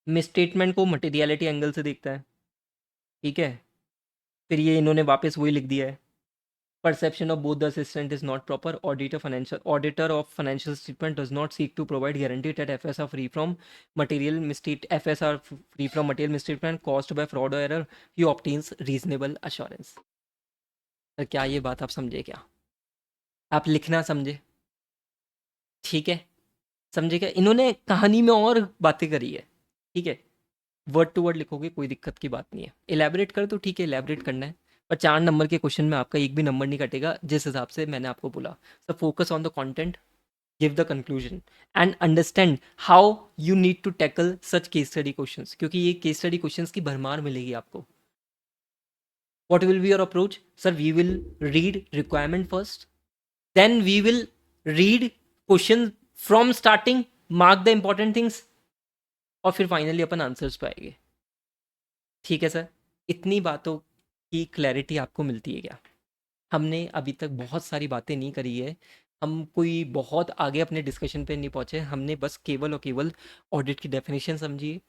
मिसस्टेटमेंट को मटेरियलिटी एंगल से देखता है, ठीक है। फिर ये इन्होंने वापस वही लिख दिया है, perception of both the assistant is not proper. Auditor of financial statement does not seek to provide guarantee that FS are free from material misstatement caused by fraud or error. He obtains reasonable assurance. तो क्या ये बात आप समझे क्या? आप लिखना समझे? ठीक है, समझे क्या? इन्होंने कहानी में और बातें करी है, ठीक है। वर्ड टू वर्ड लिखोगे कोई दिक्कत की बात नहीं है, इलेबरेट कर तो ठीक है, इलेबरेट करना है, पर 4 नंबर के क्वेश्चन में आपका एक भी नंबर नहीं कटेगा, जिस हिसाब से मैंने आपको बोला। So focus on the content, give the conclusion, and understand how you need to tackle such case study questions, क्योंकि ये केस स्टडी क्वेश्चंस की भरमार मिलेगी आपको। What will be your approach? Sir we will read requirement first, then we will read question from starting, mark the important things, और फिर finally अपन answers पे आएंगे। ठीक है सर, इतनी बातों की क्लैरिटी आपको मिलती है क्या? हमने अभी तक बहुत सारी बातें नहीं करी है, हम कोई बहुत आगे अपने डिस्कशन पे नहीं पहुंचे, हमने बस केवल और केवल ऑडिट की डेफिनेशन समझी,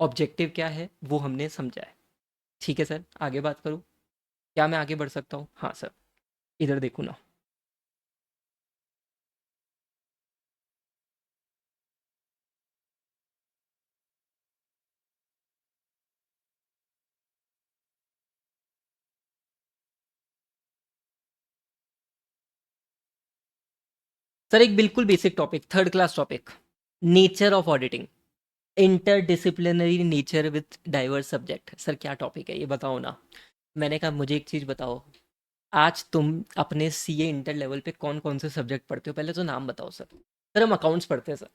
ऑब्जेक्टिव क्या है वो हमने समझा है। ठीक है सर, आगे बात करूँ? क्या मैं आगे बढ़ सकता हूँ? हाँ सर, इधर देखो ना। सर एक बिल्कुल basic topic, third class topic, nature of auditing, interdisciplinary nature with diverse subject. Sir क्या टॉपिक है ये बताओ ना। मैंने कहा मुझे एक चीज़ बताओ, आज तुम अपने सीए इंटर लेवल पे कौन कौन से सब्जेक्ट पढ़ते हो, पहले तो नाम बताओ सर। सर हम अकाउंट्स पढ़ते हैं सर,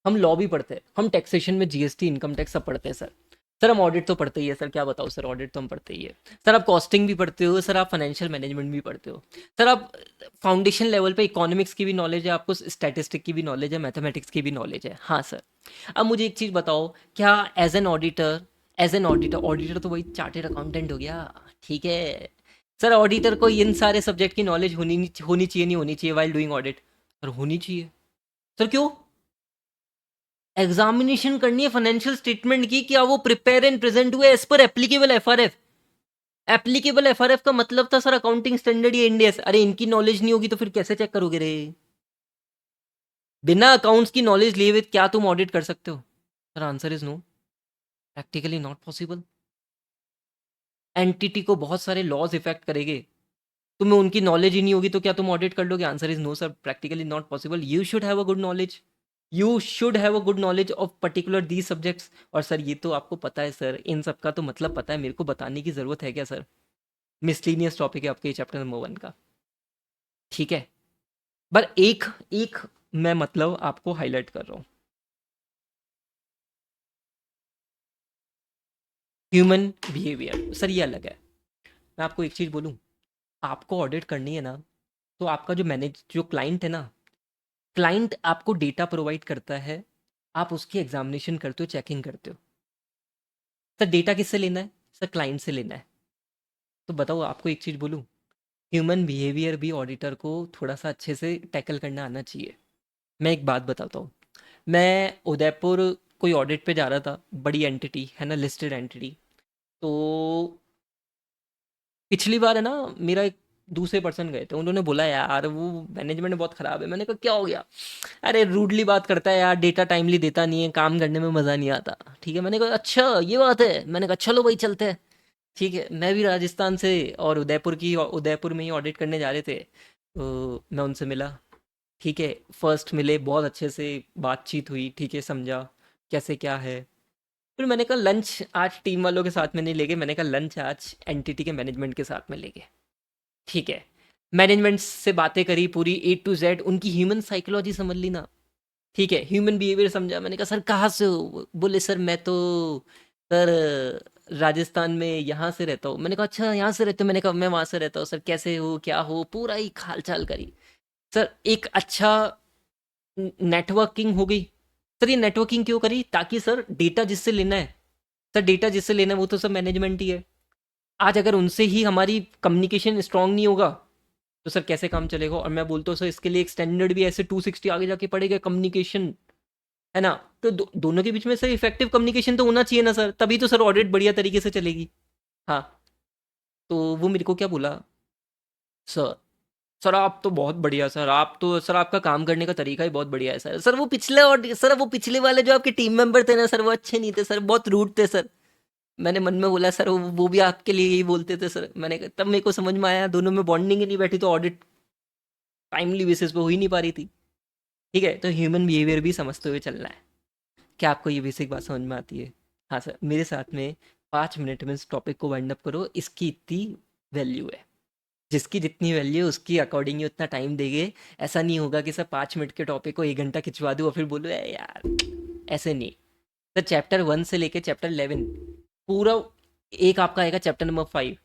हम लॉ भी पढ़ते हैं, हम टैक्सेशन में जीएसटी, इनकम टैक्स सब पढ़ते हैं सर। सर हम ऑडिट तो पढ़ते ही है सर, क्या बताओ सर, ऑडिट तो हम पढ़ते ही है। सर आप कॉस्टिंग भी पढ़ते हो सर, आप फाइनेंशियल मैनेजमेंट भी पढ़ते हो सर, आप फाउंडेशन लेवल पे इकोनॉमिक्स की भी नॉलेज है आपको, स्टैटिस्टिक की भी नॉलेज है, मैथमेटिक्स की भी नॉलेज है, हाँ सर। अब मुझे एक चीज़ बताओ, क्या एज एन ऑडिटर ऑडिटर तो वही चार्टेड अकाउंटेंट हो गया, ठीक है। सर ऑडिटर को इन सारे सब्जेक्ट की नॉलेज होनी चाहिए, नहीं होनी चाहिए वाइल डूइंग ऑडिट? सर होनी चाहिए। सर क्यों? एग्जामिनेशन करनी है फाइनेंशियल स्टेटमेंट की, क्या वो प्रिपेयर एंड प्रेजेंट हुए as per applicable FRF? Applicable FRF का मतलब था सर अकाउंटिंग स्टैंडर्ड या इंडियस। अरे इनकी नॉलेज नहीं होगी तो फिर कैसे चेक करोगे रे? बिना अकाउंट्स की नॉलेज लिए हुए क्या तुम ऑडिट कर सकते हो? Sir answer is no, practically not possible. Entity को बहुत सारे लॉज इफेक्ट करेंगे, तुम्हें उनकी नॉलेज ही नहीं होगी तो क्या तुम ऑडिट कर लोगे? Answer is no sir, practically not possible. You should have a good knowledge, you should have a good knowledge of particular the subjects. और सर ये तो आपको पता है सर, इन सब का तो मतलब पता है, मेरे को बताने की ज़रूरत है क्या सर? मिसलीनियस टॉपिक है आपके चैप्टर नंबर 1 का, ठीक है। पर एक एक मैं मतलब आपको हाईलाइट कर रहा हूँ, ह्यूमन बिहेवियर सर ये अलग है। मैं आपको एक चीज़ बोलूँ, आपको ऑडिट करनी है ना, तो आपका जो क्लाइंट है ना, क्लाइंट आपको डेटा प्रोवाइड करता है, आप उसकी एग्जामिनेशन करते हो, चेकिंग करते हो। सर डेटा किससे लेना है? सर क्लाइंट से लेना है। तो बताओ आपको एक चीज़ बोलूँ, ह्यूमन बिहेवियर भी ऑडिटर को थोड़ा सा अच्छे से टैकल करना आना चाहिए। मैं एक बात बताता हूँ, मैं उदयपुर कोई ऑडिट पे जा रहा था, बड़ी एंटिटी है ना, लिस्टेड एंटिटी। तो पिछली बार है ना, मेरा एक दूसरे पर्सन गए थे, उन्होंने बोला यार वो मैनेजमेंट बहुत ख़राब है। मैंने कहा क्या हो गया? अरे रूडली बात करता है यार, डेटा टाइमली देता नहीं है, काम करने में मज़ा नहीं आता। ठीक है, मैंने कहा अच्छा ये बात है, मैंने कहा चलो भाई चलते हैं। ठीक है, मैं भी राजस्थान से और उदयपुर में ही ऑडिट करने जा रहे थे, तो मैं उनसे मिला। ठीक है, फर्स्ट मिले, बहुत अच्छे से बातचीत हुई, ठीक है, समझा कैसे क्या है। फिर मैंने कहा लंच आज टीम वालों के साथ में नहीं लेंगे, मैंने कहा लंच आज एनटीटी के मैनेजमेंट के साथ में लेंगे। ठीक है, मैनेजमेंट से बातें करी पूरी A to Z, उनकी ह्यूमन साइकोलॉजी समझ ली ना। ठीक है, ह्यूमन बिहेवियर समझा। मैंने कहा सर कहाँ से हो? बोले सर मैं तो सर राजस्थान में यहाँ से रहता हूँ। मैंने कहा अच्छा यहाँ से रहते हो? मैंने कहा मैं वहाँ से रहता हूँ सर, कैसे हो क्या हो, पूरा ही हाल चाल करी। सर एक अच्छा नेटवर्किंग हो गई। सर ये नेटवर्किंग क्यों करी? ताकि सर डेटा जिससे लेना है, सर डेटा जिससे लेना है वो तो सब मैनेजमेंट ही है। आज अगर उनसे ही हमारी कम्युनिकेशन स्ट्रांग नहीं होगा तो सर कैसे काम चलेगा? और मैं बोलता हूँ सर इसके लिए एक स्टैंडर्ड भी ऐसे 260 आगे जाके पड़ेगा, कम्युनिकेशन, है ना। तो दोनों के बीच में सर इफेक्टिव कम्युनिकेशन तो होना चाहिए ना सर, तभी तो सर ऑडिट बढ़िया तरीके से चलेगी। हाँ, तो वो मेरे को क्या बोला, सर सर आप तो बहुत बढ़िया सर, आप तो सर आपका काम करने का तरीका ही बहुत बढ़िया है सर। सर वो पिछले और सर वो पिछले वाले जो आपके टीम मेंबर थे ना सर, वो अच्छे नहीं थे सर, बहुत रूड थे सर। मैंने मन में बोला सर वो भी आपके लिए यही बोलते थे सर। तब मेरे को समझ में आया दोनों में बॉन्डिंग ही नहीं बैठी, तो ऑडिट टाइमली बेसिस पे हो ही नहीं पा रही थी। ठीक है, तो ह्यूमन बिहेवियर भी समझते हुए चलना है। क्या आपको ये बेसिक बात समझ में आती है? हाँ सर, मेरे साथ में 5 मिनट में इस टॉपिक को वाइंड अप करो, इसकी इतनी वैल्यू है, जिसकी जितनी वैल्यू उसकी अकॉर्डिंग ही उतना टाइम देंगे। ऐसा नहीं होगा कि सर 5 मिनट के टॉपिक को 1 घंटा खिंचवा दूँ और फिर बोलो "ए यार", ऐसे नहीं। सर चैप्टर 1 से लेके चैप्टर 11 पूरा एक आपका आएगा चैप्टर नंबर 5।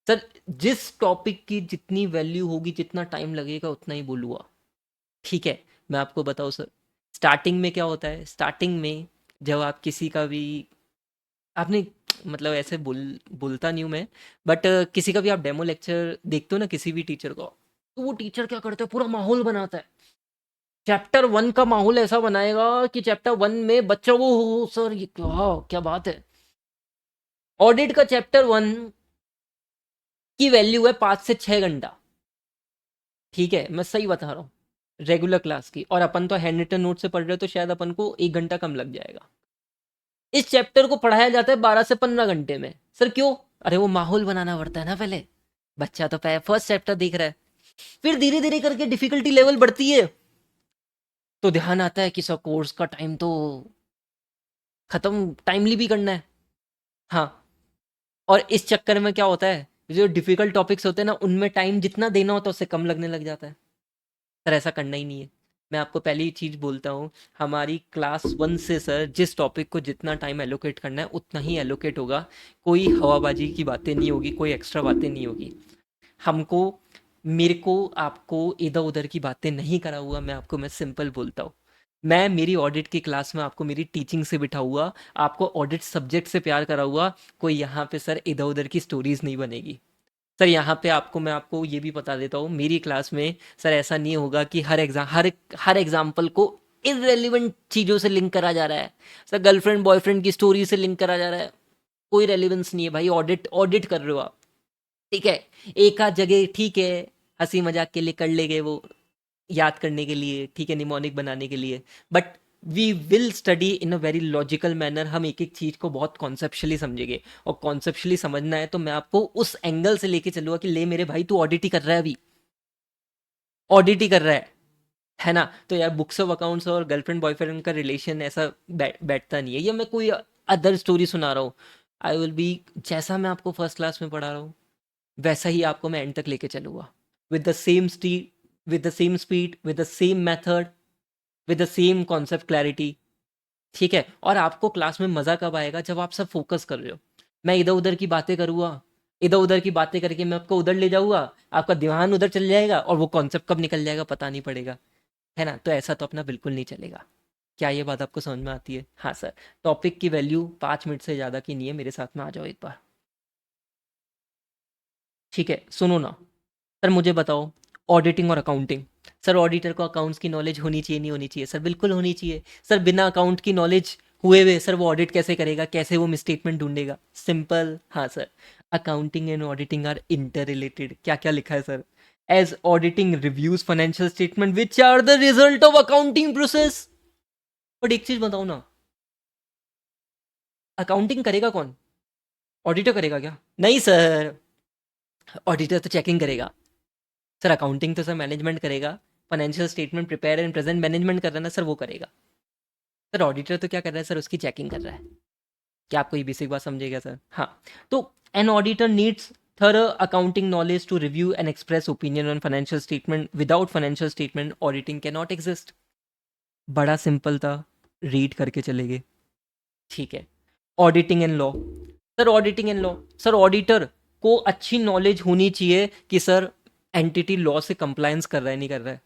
सर जिस टॉपिक की जितनी वैल्यू होगी, जितना टाइम लगेगा उतना ही बोलूँगा। ठीक है, मैं आपको बताऊँ सर, स्टार्टिंग में क्या होता है, स्टार्टिंग में जब आप किसी का भी आपने मतलब ऐसे बोलता नहीं हूँ मैं, बट किसी का भी आप डेमो लेक्चर देखते हो ना किसी भी टीचर का, तो वो टीचर क्या करता है, पूरा माहौल बनाता है। चैप्टर 1 का माहौल ऐसा बनाएगा कि चैप्टर 1 में बच्चा वो हो सर ये क्या क्या बात है। ऑडिट का चैप्टर 1 की वैल्यू है 5 से 6 घंटा। ठीक है, मैं सही बता रहा हूँ, रेगुलर क्लास की। और अपन तो हैंड रिटन नोट से पढ़ रहे हो तो शायद अपन को 1 घंटा कम लग जाएगा। इस चैप्टर को पढ़ाया जाता है 12 से 15 घंटे में। सर क्यों? अरे वो माहौल बनाना पड़ता है ना पहले, बच्चा तो पहले फर्स्ट चैप्टर देख रहा है, फिर धीरे धीरे करके डिफिकल्टी लेवल बढ़ती है, तो ध्यान आता है कि सर कोर्स का टाइम तो खत्म, टाइमली भी करना है। हाँ, और इस चक्कर में क्या होता है, जो डिफिकल्ट टॉपिक्स होते हैं ना उनमें टाइम जितना देना होता है उससे कम लगने लग जाता है। सर ऐसा करना ही नहीं है। मैं आपको पहली चीज़ बोलता हूँ, हमारी क्लास 1 से सर जिस टॉपिक को जितना टाइम एलोकेट करना है उतना ही एलोकेट होगा। कोई हवाबाजी की बातें नहीं होगी, कोई एक्स्ट्रा बातें नहीं होगी। हमको मेरे को आपको इधर-उधर की बातें नहीं करा हुआ, मैं सिंपल बोलता हूँ। मैं मेरी ऑडिट की क्लास में आपको मेरी टीचिंग से बिठा हुआ, आपको ऑडिट सब्जेक्ट से प्यार करा हुआ, कोई यहाँ पे सर इधर-उधर की स्टोरीज़ नहीं बनेगी। सर यहाँ पे मैं आपको ये भी बता देता हूँ, मेरी क्लास में सर ऐसा नहीं होगा कि हर एग्जाम्पल को इररेलेवेंट चीज़ों से लिंक करा जा रहा है। सर गर्लफ्रेंड बॉयफ्रेंड की स्टोरी से लिंक करा जा रहा है, कोई रेलिवेंस नहीं है भाई। ऑडिट ऑडिट कर रहे हो आप, ठीक है। एक आध जगह ठीक है, हंसी मजाक के लिए कर ले गए वो, याद करने के लिए, ठीक है, निमोनिक बनाने के लिए। But we will study in a very logical manner. हम एक एक चीज को बहुत कॉन्सेप्शली समझेंगे, और कॉन्सेप्शली समझना है तो मैं आपको उस एंगल से लेके चलूंगा कि ले मेरे भाई तू ऑडिट ही कर रहा है अभी, ऑडिट ही कर रहा है ना। तो यार बुक्स ऑफ अकाउंट्स और गर्लफ्रेंड बॉयफ्रेंड का रिलेशन ऐसा बैठता नहीं है, या मैं कोई अदर स्टोरी सुना रहा हूँ। आई विल बी, जैसा मैं आपको फर्स्ट क्लास में पढ़ा रहा हूँ वैसा ही आपको मैं एंड तक लेके चलूंगा, with the same speed, with the same speed, with the same method, with the same concept clarity, ठीक है। और आपको क्लास में मज़ा कब आएगा, जब आप सब फोकस कर रहे हो। मैं इधर उधर की बातें करूँगा, इधर उधर की बातें करके मैं आपको उधर ले जाऊँगा, आपका ध्यान उधर चल जाएगा और वो कॉन्सेप्ट कब निकल जाएगा पता नहीं पड़ेगा, है ना। तो ऐसा तो अपना बिल्कुल नहीं चलेगा। क्या ये बात आपको समझ में आती है? हाँ सर। टॉपिक की वैल्यू 5 मिनट से ज़्यादा की नहीं है, मेरे साथ में आ जाओ एक बार। ठीक है, सुनो ना। सर मुझे बताओ, ऑडिटिंग और अकाउंटिंग। सर ऑडिटर को अकाउंट्स की नॉलेज होनी चाहिए नहीं होनी चाहिए? सर बिल्कुल होनी चाहिए। सर बिना अकाउंट की नॉलेज हुए हुए सर वो ऑडिट कैसे करेगा, कैसे वो मिसस्टेटमेंट ढूंढेगा? सिंपल, हाँ sir. Accounting and auditing are interrelated. क्या क्या लिखा है sir? As auditing reviews financial statement which are the result of accounting process. But एक चीज बताओ ना, अकाउंटिंग करेगा कौन? ऑडिटर करेगा क्या? नहीं सर, ऑडिटर तो चेकिंग करेगा। सर अकाउंटिंग तो सर मैनेजमेंट करेगा, financial statement prepare and present management कर रहा है ना सर, वो करेगा। सर ऑडिटर तो क्या कर रहा है सर, उसकी चेकिंग कर रहा है। क्या आपको ये बेसिक बात समझेगा सर? हाँ। तो an auditor needs thorough accounting knowledge to review and express opinion on financial statement. Without financial statement auditing cannot exist. बड़ा सिंपल था, रीड करके चलेंगे, ठीक है। Auditing and law. Sir auditing and law, sir auditor को अच्छी knowledge होनी चाहिए कि सर एंटिटी लॉ से कंप्लायंस कर रहा है नहीं कर रहा है,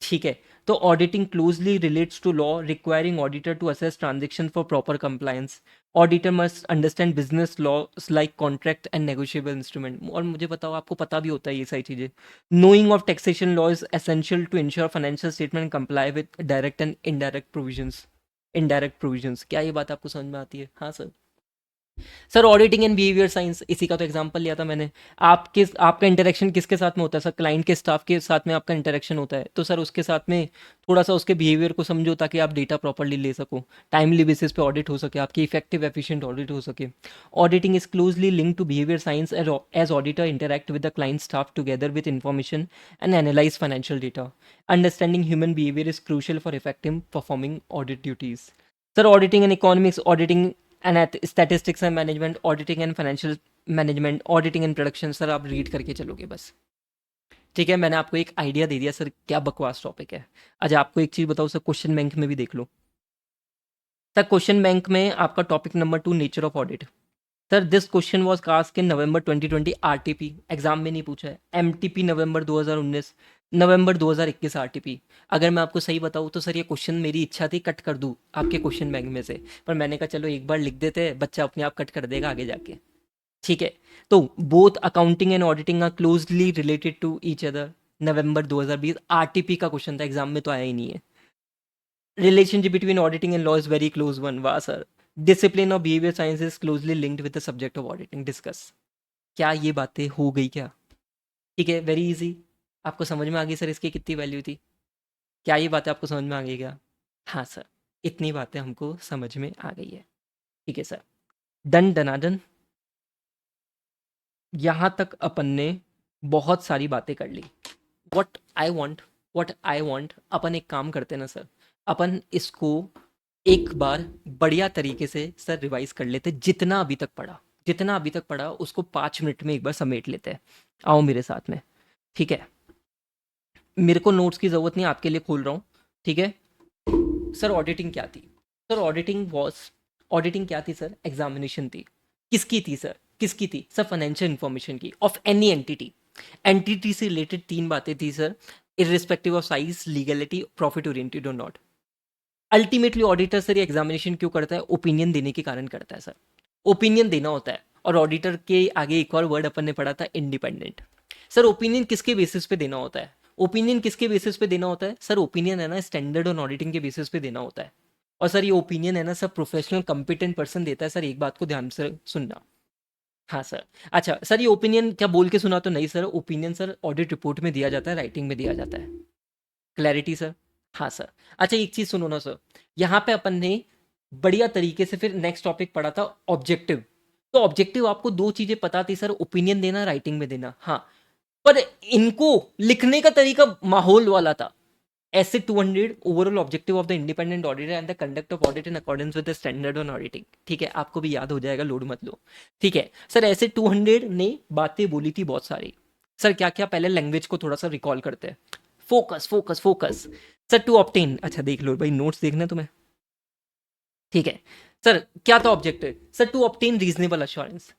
ठीक है। तो auditing closely relates to law requiring auditor to assess transaction for proper compliance. Auditor must understand business laws like contract and negotiable instrument. और मुझे बताओ, आपको पता भी होता है ये सारी चीज़ें। Knowing of taxation law is essential to ensure financial statement comply with direct and indirect provisions. Indirect provisions, क्या ये बात आपको समझ में आती है? हाँ सर। Sir auditing and behaviour science, इसी का तो एग्जांपल लिया था मैंने। आपका इंटरेक्शन किसके साथ में होता है सर? क्लाइंट के स्टाफ के साथ में आपका इंटरेक्शन होता है, तो सर उसके साथ में थोड़ा सा उसके बिहेवियर को समझो ताकि आप डेटा प्रॉपरली ले सको, टाइमली बेसिस पे ऑडिट हो सके, आपकी इफेक्टिव एफिशिएंट ऑडिट हो सके। Auditing is closely link to behaviour science as auditor interact with the client staff together with information and analyse financial data. Understanding human behaviour is crucial for effective performing audit duties. Sir auditing and economics, auditing and statistics and management, auditing and financial management, auditing and production. Sir आप read करके चलोगे बस, ठीक है। मैंने आपको एक idea दे दिया सर, क्या बकवास टॉपिक है। अच्छा आपको एक चीज़ बताओ सर, क्वेश्चन बैंक में भी देख लो। सर क्वेश्चन बैंक में आपका topic number 2, nature of audit. Sir this question was cast in November 2020 RTP, exam में नहीं पूछा है। MTP November 2019, November 2021 RTP. अगर मैं आपको सही बताऊं तो सर ये क्वेश्चन मेरी इच्छा थी कट कर दूं आपके क्वेश्चन बैंक में से, पर मैंने कहा चलो एक बार लिख देते हैं, बच्चा अपने आप कट कर देगा आगे जाके, ठीक है। तो both accounting and auditing are closely related to each other. November 2020 RTP का क्वेश्चन था, एग्जाम में तो आया ही नहीं है। Relationship between auditing and law is very close one. वाह sir. Discipline of behavior science is closely linked with the subject of auditing. Discuss. क्या ये बातें हो गई क्या? ठीक है, वेरी इजी। आपको समझ में आ गई सर इसकी कितनी वैल्यू थी? क्या ये बातें आपको समझ में आ गई क्या? हाँ सर, इतनी बातें हमको समझ में आ गई है, ठीक है सर। डन डनाडन। यहाँ तक अपन ने बहुत सारी बातें कर ली। What I want, what I want, अपन एक काम करते हैं ना सर, अपन इसको एक बार बढ़िया तरीके से सर रिवाइज कर लेते, जितना अभी तक पढ़ा, जितना अभी तक पढ़ा उसको 5 मिनट में एक बार समेट लेते हैं। आओ मेरे साथ में, ठीक है। मेरे को नोट्स की ज़रूरत नहीं, आपके लिए खोल रहा हूँ। ठीक है सर। ऑडिटिंग क्या थी सर? ऑडिटिंग क्या थी सर? एग्जामिनेशन थी। किसकी थी सर? किसकी थी सर? फाइनेंशियल इंफॉर्मेशन की, ऑफ एनी एंटिटी। एंटिटी से रिलेटेड तीन बातें थी sir, irrespective of size, legality, profit oriented और नॉट। अल्टीमेटली ऑडिटर सर ये एग्जामिनेशन क्यों करता है? ओपिनियन देने के कारण करता है सर। ओपिनियन देना होता है। और ऑडिटर के आगे एक और वर्ड अपन ने पढ़ा था, इंडिपेंडेंट। सर ओपिनियन किसके बेसिस पे देना होता है? ओपिनियन किसके बेसिस पे देना होता है सर? ओपिनियन है ना स्टैंडर्ड और ऑडिटिंग के बेसिस पे देना होता है। और सर ये ओपिनियन है ना सर प्रोफेशनल कंपिटेंट पर्सन देता है सर। एक बात को ध्यान से सुनना। हाँ सर। अच्छा सर ये ओपिनियन क्या बोल के सुना तो नहीं sir? Opinion sir audit report में दिया जाता है, राइटिंग में दिया जाता है। Clarity sir? हाँ सर। अच्छा एक चीज सुनो ना सर, यहाँ पे अपन ने बढ़िया तरीके से फिर नेक्स्ट टॉपिक पढ़ा था, ऑब्जेक्टिव। तो ऑब्जेक्टिव आपको दो चीजें पता थी सर, ओपिनियन देना, राइटिंग में देना। हाँ, पर इनको लिखने का तरीका माहौल वाला था। ऐसे 200 overall objective of the independent auditor and the conduct of audit in accordance with the standard on auditing. ठीक है, आपको भी याद हो जाएगा, लोड मत लो। ठीक है सर, ऐसे 200 ने बातें बोली थी बहुत सारी। सर क्या क्या, पहले लैंग्वेज को थोड़ा सा रिकॉल करते हैं। Focus focus focus. Sir to obtain, अच्छा देख लो भाई, नोट्स देखना है तुम्हें। ठीक है सर, क्या था objective sir? To obtain reasonable assurance.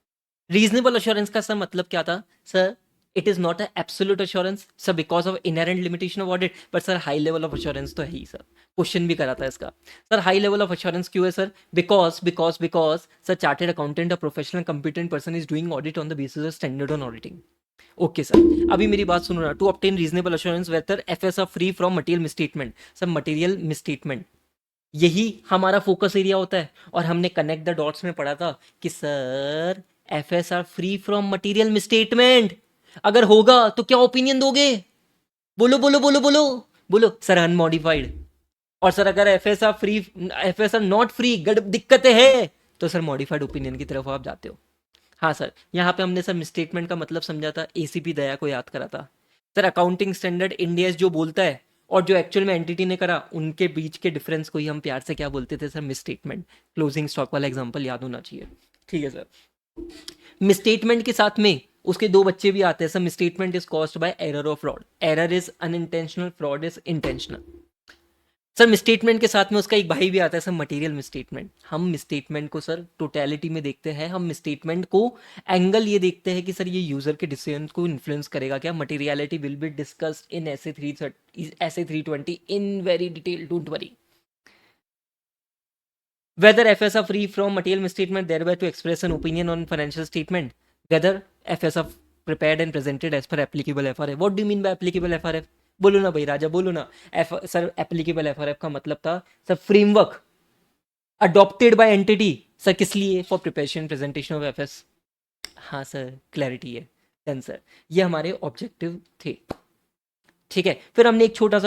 Reasonable assurance का सर मतलब क्या था sir? It is not a absolute assurance sir because of inherent limitation of audit, but sir high level of assurance तो है ही सर। क्वेश्चन भी करा था इसका। Sir high level of assurance क्यों है sir? Because sir chartered accountant, a professional competent person is doing audit on the basis of standard on auditing. Okay sir, अभी मेरी बात सुनो ना। To obtain reasonable assurance whether FS are free from material misstatement. Sir material misstatement यही हमारा focus area होता है। और हमने कनेक्ट द डॉट्स में पढ़ा था कि sir FS are free from material misstatement. अगर होगा तो क्या ओपिनियन दोगे? बोलो बोलो बोलो बोलो। बोलो सर अनमॉडिफाइड। और सर अगर FS are free, FS are not free, दिक्कतें हैं, तो सर मॉडिफाइड ओपिनियन की तरफ आप जाते हो। हाँ सर, यहाँ पे हमने सर मिसस्टेटमेंट का मतलब समझा था, एसीपी दया को याद करा था। सर अकाउंटिंग स्टैंडर्ड इंडिया जो बोलता है और जो एक्चुअल में एंटिटी ने करा, उनके बीच के डिफरेंस को ही हम प्यार से क्या बोलते थे सर? मिसस्टेटमेंट। क्लोजिंग स्टॉक वाला एग्जांपल याद होना चाहिए। ठीक है सर। मिसस्टेटमेंट के साथ में उसके दो बच्चे भी आते हैं sir. Misstatement is caused by error और fraud. Error is unintentional, fraud is intentional. Sir misstatement के साथ में उसका एक भाई भी आता है सर, मटेरियल मिसस्टेटमेंट। हम मिसस्टेटमेंट को सर टोटलिटी में देखते हैं। हम मिसस्टेटमेंट को एंगल ये देखते हैं कि सर ये यूजर के डिसीजन को इन्फ्लुएंस करेगा क्या? Materiality will be discussed in SA 320 in very detail, don't worry. Whether FS are free from material misstatement thereby to express an opinion on financial statement. Whether FS are prepared and presented as per applicable FRF. What do you mean by applicable FRF? बोलो ना भाई राजा, बोलो ना। Sir applicable FRF का मतलब था sir framework adopted by entity. Sir किस लिए? For preparation presentation of FS. हाँ सर, क्लैरिटी है। डन सर, ये हमारे ऑब्जेक्टिव थे। ठीक है, फिर हमने एक छोटा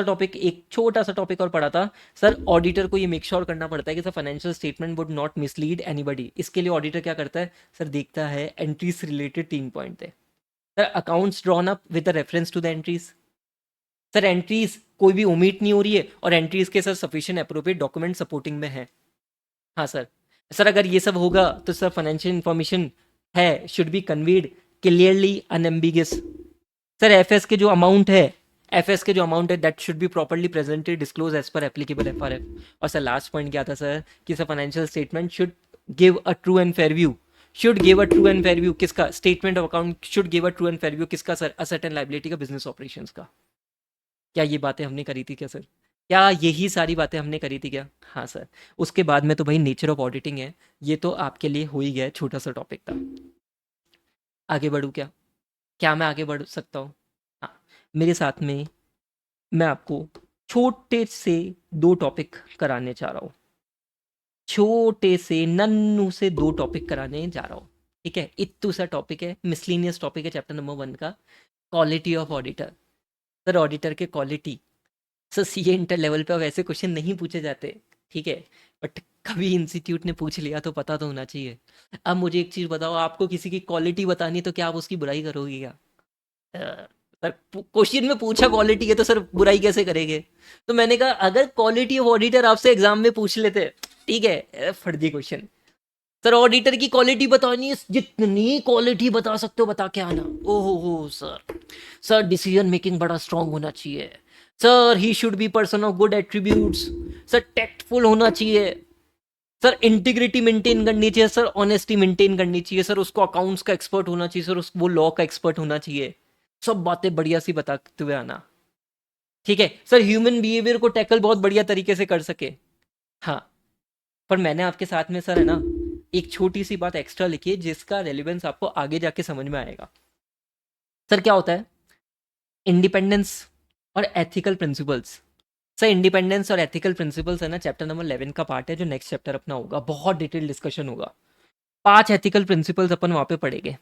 सा टॉपिक और पढ़ा था सर। ऑडिटर को ये मेक श्योर करना पड़ता है कि sir financial statement would not mislead anybody. इसके लिए ऑडिटर क्या करता है सर? देखता है एंट्रीज से रिलेटेड 3 पॉइंट थे sir. Accounts drawn up with reference to the entries. Sir entries कोई भी ओमिट नहीं हो रही है और एंट्रीज के sir sufficient appropriate document supporting में है। हाँ सर। सर अगर ये सब होगा तो सर फाइनेंशियल इंफॉर्मेशन है should be conveyed clearly unambiguous. Sir FS के जो अमाउंट है that should be properly presented disclose as per applicable FRF. और सर लास्ट पॉइंट क्या था सर? कि sir financial statement should give a true and fair view. Should give a true and fair view किसका? Statement of account should give a true and fair view किसका sir? Asset and liability का, business operations का। क्या ये बातें हमने करी थी क्या सर? क्या यही सारी बातें हमने करी थी क्या? हाँ सर। उसके बाद में तो भाई नेचर ऑफ ऑडिटिंग है, ये तो आपके लिए हो ही गया, छोटा सा टॉपिक था। आगे बढ़ूँ क्या? क्या मैं आगे बढ़ सकता हूँ? हाँ, मेरे साथ में मैं आपको छोटे से 2 टॉपिक कराने जा रहा हूँ। छोटे से नन्नू से 2 टॉपिक कराने जा रहा हूँ। ठीक है, इत्तू सा टॉपिक है, मिसलिनियस टॉपिक है चैप्टर नंबर 1 का, quality of auditor. Sir auditor के क्वालिटी, सर सीए इंटर लेवल पे अब ऐसे क्वेश्चन नहीं पूछे जाते। ठीक है, बट कभी इंस्टीट्यूट ने पूछ लिया तो पता तो होना चाहिए। अब मुझे एक चीज़ बताओ, आपको किसी की क्वालिटी बतानी है तो क्या आप उसकी बुराई करोगे क्या? सर क्वेश्चन में पूछा क्वालिटी है तो सर बुराई कैसे करेंगे? तो मैंने कहा अगर क्वालिटी ऑफ ऑडिटर आपसे एग्जाम में पूछ लेते, ठीक है, फर्जी क्वेश्चन। सर ऑडिटर की क्वालिटी बतानी है, जितनी क्वालिटी बता सकते हो बता के आना। ओहो हो सर, सर डिसीजन मेकिंग बड़ा स्ट्रांग होना चाहिए। Sir he should be person of good attributes, sir tactful होना चाहिए, सर इंटीग्रिटी मेंटेन करनी चाहिए, सर ऑनेस्टी मेंटेन करनी चाहिए, सर उसको अकाउंट्स का एक्सपर्ट होना चाहिए, सर वो लॉ का एक्सपर्ट होना चाहिए। सब बातें बढ़िया सी बताते हुए आना। ठीक है सर, ह्यूमन बिहेवियर को टैकल बहुत बढ़िया तरीके से कर सके। हाँ, पर मैंने आपके साथ में सर है ना एक छोटी सी बात एक्स्ट्रा लिखी है जिसका रेलिवेंस आपको आगे जाके समझ में आएगा। सर क्या होता है इंडिपेंडेंस और एथिकल प्रिंसिपल्स? सर इंडिपेंडेंस और एथिकल प्रिंसिपल्स है ना चैप्टर नंबर 11 का पार्ट है, जो नेक्स्ट चैप्टर अपना होगा, बहुत डिटेल डिस्कशन होगा। 5 एथिकल प्रिंसिपल्स अपन वहाँ पे पढ़ेंगे,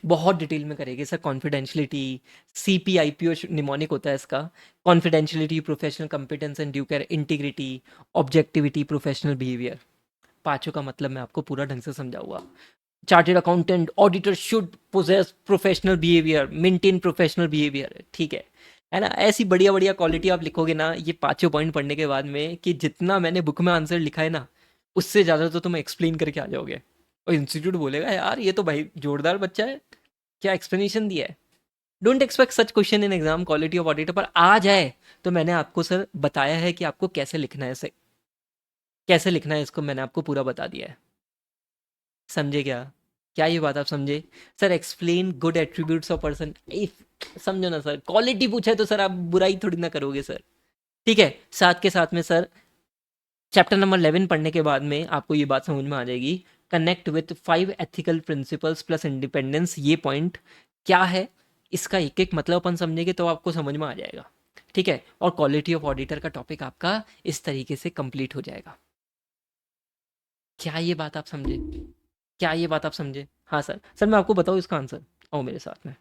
बहुत डिटेल में करेंगे सर। कॉन्फिडेंशियलिटी, CPIPO निमोनिक होता है इसका, confidentiality, professional competence and due care, integrity, objectivity, professional behaviour. पांचों का मतलब मैं आपको पूरा ढंग से समझाऊंगा। Chartered accountant auditor should possess professional behaviour, maintain professional behaviour. ठीक है ना? ऐसी बढ़िया बढ़िया क्वालिटी आप लिखोगे ना ये पांचों पॉइंट पढ़ने के बाद में, कि जितना मैंने बुक में आंसर लिखा है ना उससे ज़्यादा तो तुम एक्सप्लेन करके आ जाओगे। और इंस्टीट्यूट बोलेगा यार ये तो भाई जोरदार बच्चा है, क्या एक्सप्लेनेशन दिया है। Don't expect such question in exam quality of auditor, पर आ जाए तो मैंने आपको सर बताया है कि आपको कैसे लिखना है इसे, कैसे लिखना है इसको मैंने आपको पूरा बता दिया है। समझे क्या? क्या ये बात आप समझे? Sir explain good attributes of person, समझो ना सर, क्वालिटी पूछा है तो सर आप बुराई थोड़ी ना करोगे सर। ठीक है, साथ के साथ में सर चैप्टर नंबर 11 पढ़ने के बाद में आपको ये बात समझ में आ जाएगी, connect with 5 ethical principles plus independence, ये पॉइंट क्या है इसका एक एक मतलब अपन समझेंगे तो आपको समझ में आ जाएगा। ठीक है, और क्वालिटी ऑफ ऑडिटर का टॉपिक आपका इस तरीके से कंप्लीट हो जाएगा। क्या ये बात आप समझे? क्या ये बात आप समझे? हाँ सर। सर मैं आपको बताऊँ इसका आंसर, आओ मेरे साथ में।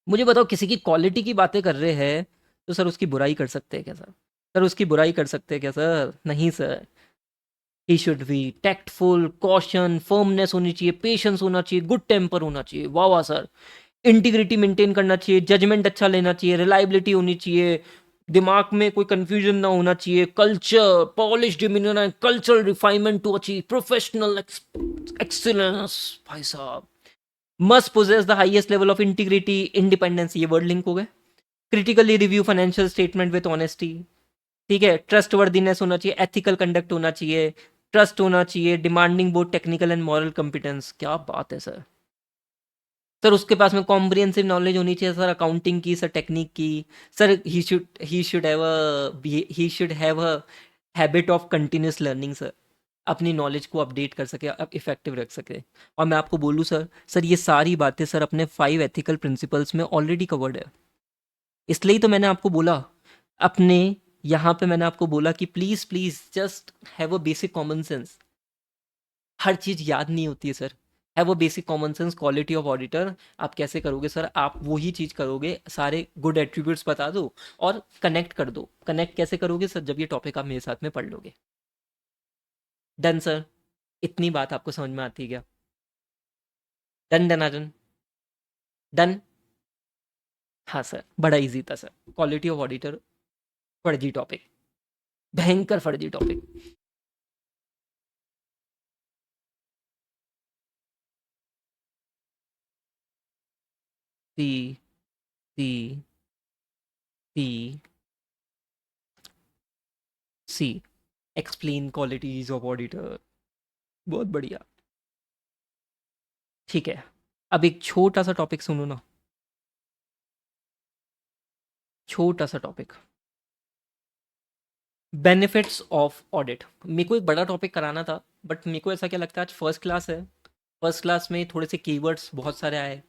मुझे बताओ, किसी की क्वालिटी की बातें कर रहे हैं तो सर उसकी बुराई कर सकते हैं क्या सर? सर उसकी बुराई कर सकते हैं क्या सर? नहीं sir. He should be tactful, caution, firmness होनी चाहिए, पेशेंस होना चाहिए, गुड टेम्पर होना चाहिए, वाह वाह सर। इंटीग्रिटी मेंटेन करना चाहिए, जजमेंट अच्छा लेना चाहिए, रिलायबिलिटी होनी चाहिए, दिमाग में कोई कंफ्यूजन ना होना चाहिए, culture, polish demeanour and cultural refinement to achieve professional excellence. भाई साहब, must possess the highest level of integrity, independence, ये वर्ड लिंक हो गए। Critically review financial statement with honesty. ठीक है, ट्रस्ट वर्दीनेस होना चाहिए, एथिकल कंडक्ट होना चाहिए, ट्रस्ट होना चाहिए, demanding both technical and moral competence. क्या बात है सर। सर उसके पास में कॉम्प्रिहेंसिव नॉलेज होनी चाहिए सर, अकाउंटिंग की, सर टेक्निक की। Sir he should have a habit of continuous learning sir, अपनी नॉलेज को अपडेट कर सके, अब इफेक्टिव रख सके। और मैं आपको बोलूँ सर, सर ये सारी बातें सर अपने 5 एथिकल प्रिंसिपल्स में ऑलरेडी कवर्ड है। इसलिए तो मैंने आपको बोला अपने यहाँ पे, मैंने आपको बोला कि please please just have a basic common sense. हर चीज याद नहीं होती है sir, have a basic common sense. Quality of auditor आप कैसे करोगे सर? आप वही चीज करोगे, सारे गुड एट्रीब्यूट्स बता दो और कनेक्ट कर दो। कनेक्ट कैसे करोगे सर? जब ये टॉपिक आप मेरे साथ में पढ़ लोगे। डन सर, इतनी बात आपको समझ में आती है क्या? Done done done done. हाँ सर, बड़ा इजी था सर। क्वालिटी ऑफ ऑडिटर फर्जी टॉपिक, भयंकर फर्जी topic. See see see see explain qualities of auditor, बहुत बढ़िया। ठीक है, अब एक छोटा सा टॉपिक सुनो ना, छोटा सा टॉपिक, बेनिफिट्स ऑफ ऑडिट। मेरे को एक बड़ा टॉपिक कराना था, बट मेरे को ऐसा क्या लगता है आज फर्स्ट क्लास है, फर्स्ट क्लास में थोड़े से कीवर्ड्स बहुत सारे आए,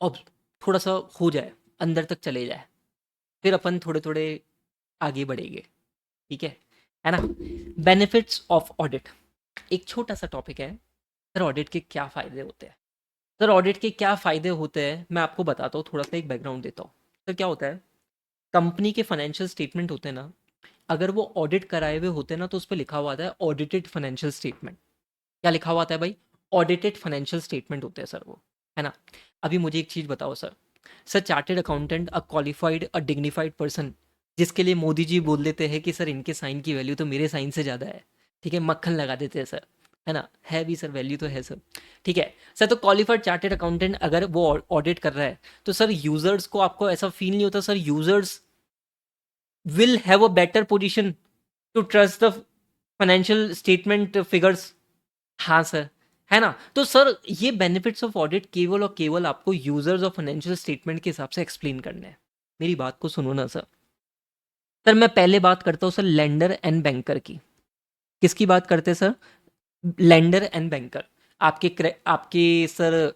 अब थोड़ा सा हो जाए, अंदर तक चले जाए, फिर अपन थोड़े थोड़े आगे बढ़ेंगे। ठीक है ना? बेनिफिट्स ऑफ ऑडिट एक छोटा सा टॉपिक है। सर ऑडिट के क्या फ़ायदे होते हैं? सर ऑडिट के क्या फ़ायदे होते हैं मैं आपको बताता हूँ, थोड़ा सा एक बैकग्राउंड देता हूँ। सर क्या होता है, कंपनी के फाइनेंशियल स्टेटमेंट होते हैं ना, अगर वो ऑडिट कराए हुए होते हैं ना तो उस पर लिखा हुआ आता है ऑडिटेड फाइनेंशियल स्टेटमेंट। क्या लिखा हुआ आता है भाई? ऑडिटेड फाइनेंशियल स्टेटमेंट होते हैं सर वो, है ना? अभी मुझे एक चीज़ बताओ sir, sir chartered accountant a qualified a dignified person, जिसके लिए मोदी जी बोल देते हैं कि सर इनके साइन की वैल्यू तो मेरे साइन से ज़्यादा है। ठीक है, मक्खन लगा देते हैं सर, है ना? है भी सर, वैल्यू तो है सर। ठीक है सर, तो क्वालिफाइड चार्टेड अकाउंटेंट अगर वो ऑडिट कर रहा है तो सर यूजर्स को, आपको ऐसा फील नहीं होता sir users will have a better position to trust the financial statement figures. हाँ सर, है ना? तो सर ये बेनिफिट्स ऑफ ऑडिट केवल और केवल आपको यूजर्स ऑफ फाइनेंशियल स्टेटमेंट के हिसाब से एक्सप्लेन करने हैं। मेरी बात को सुनो ना सर। सर मैं पहले बात करता हूँ सर लेंडर एंड बैंकर की। किसकी बात करते हैं सर? Lender and banker. आपके सर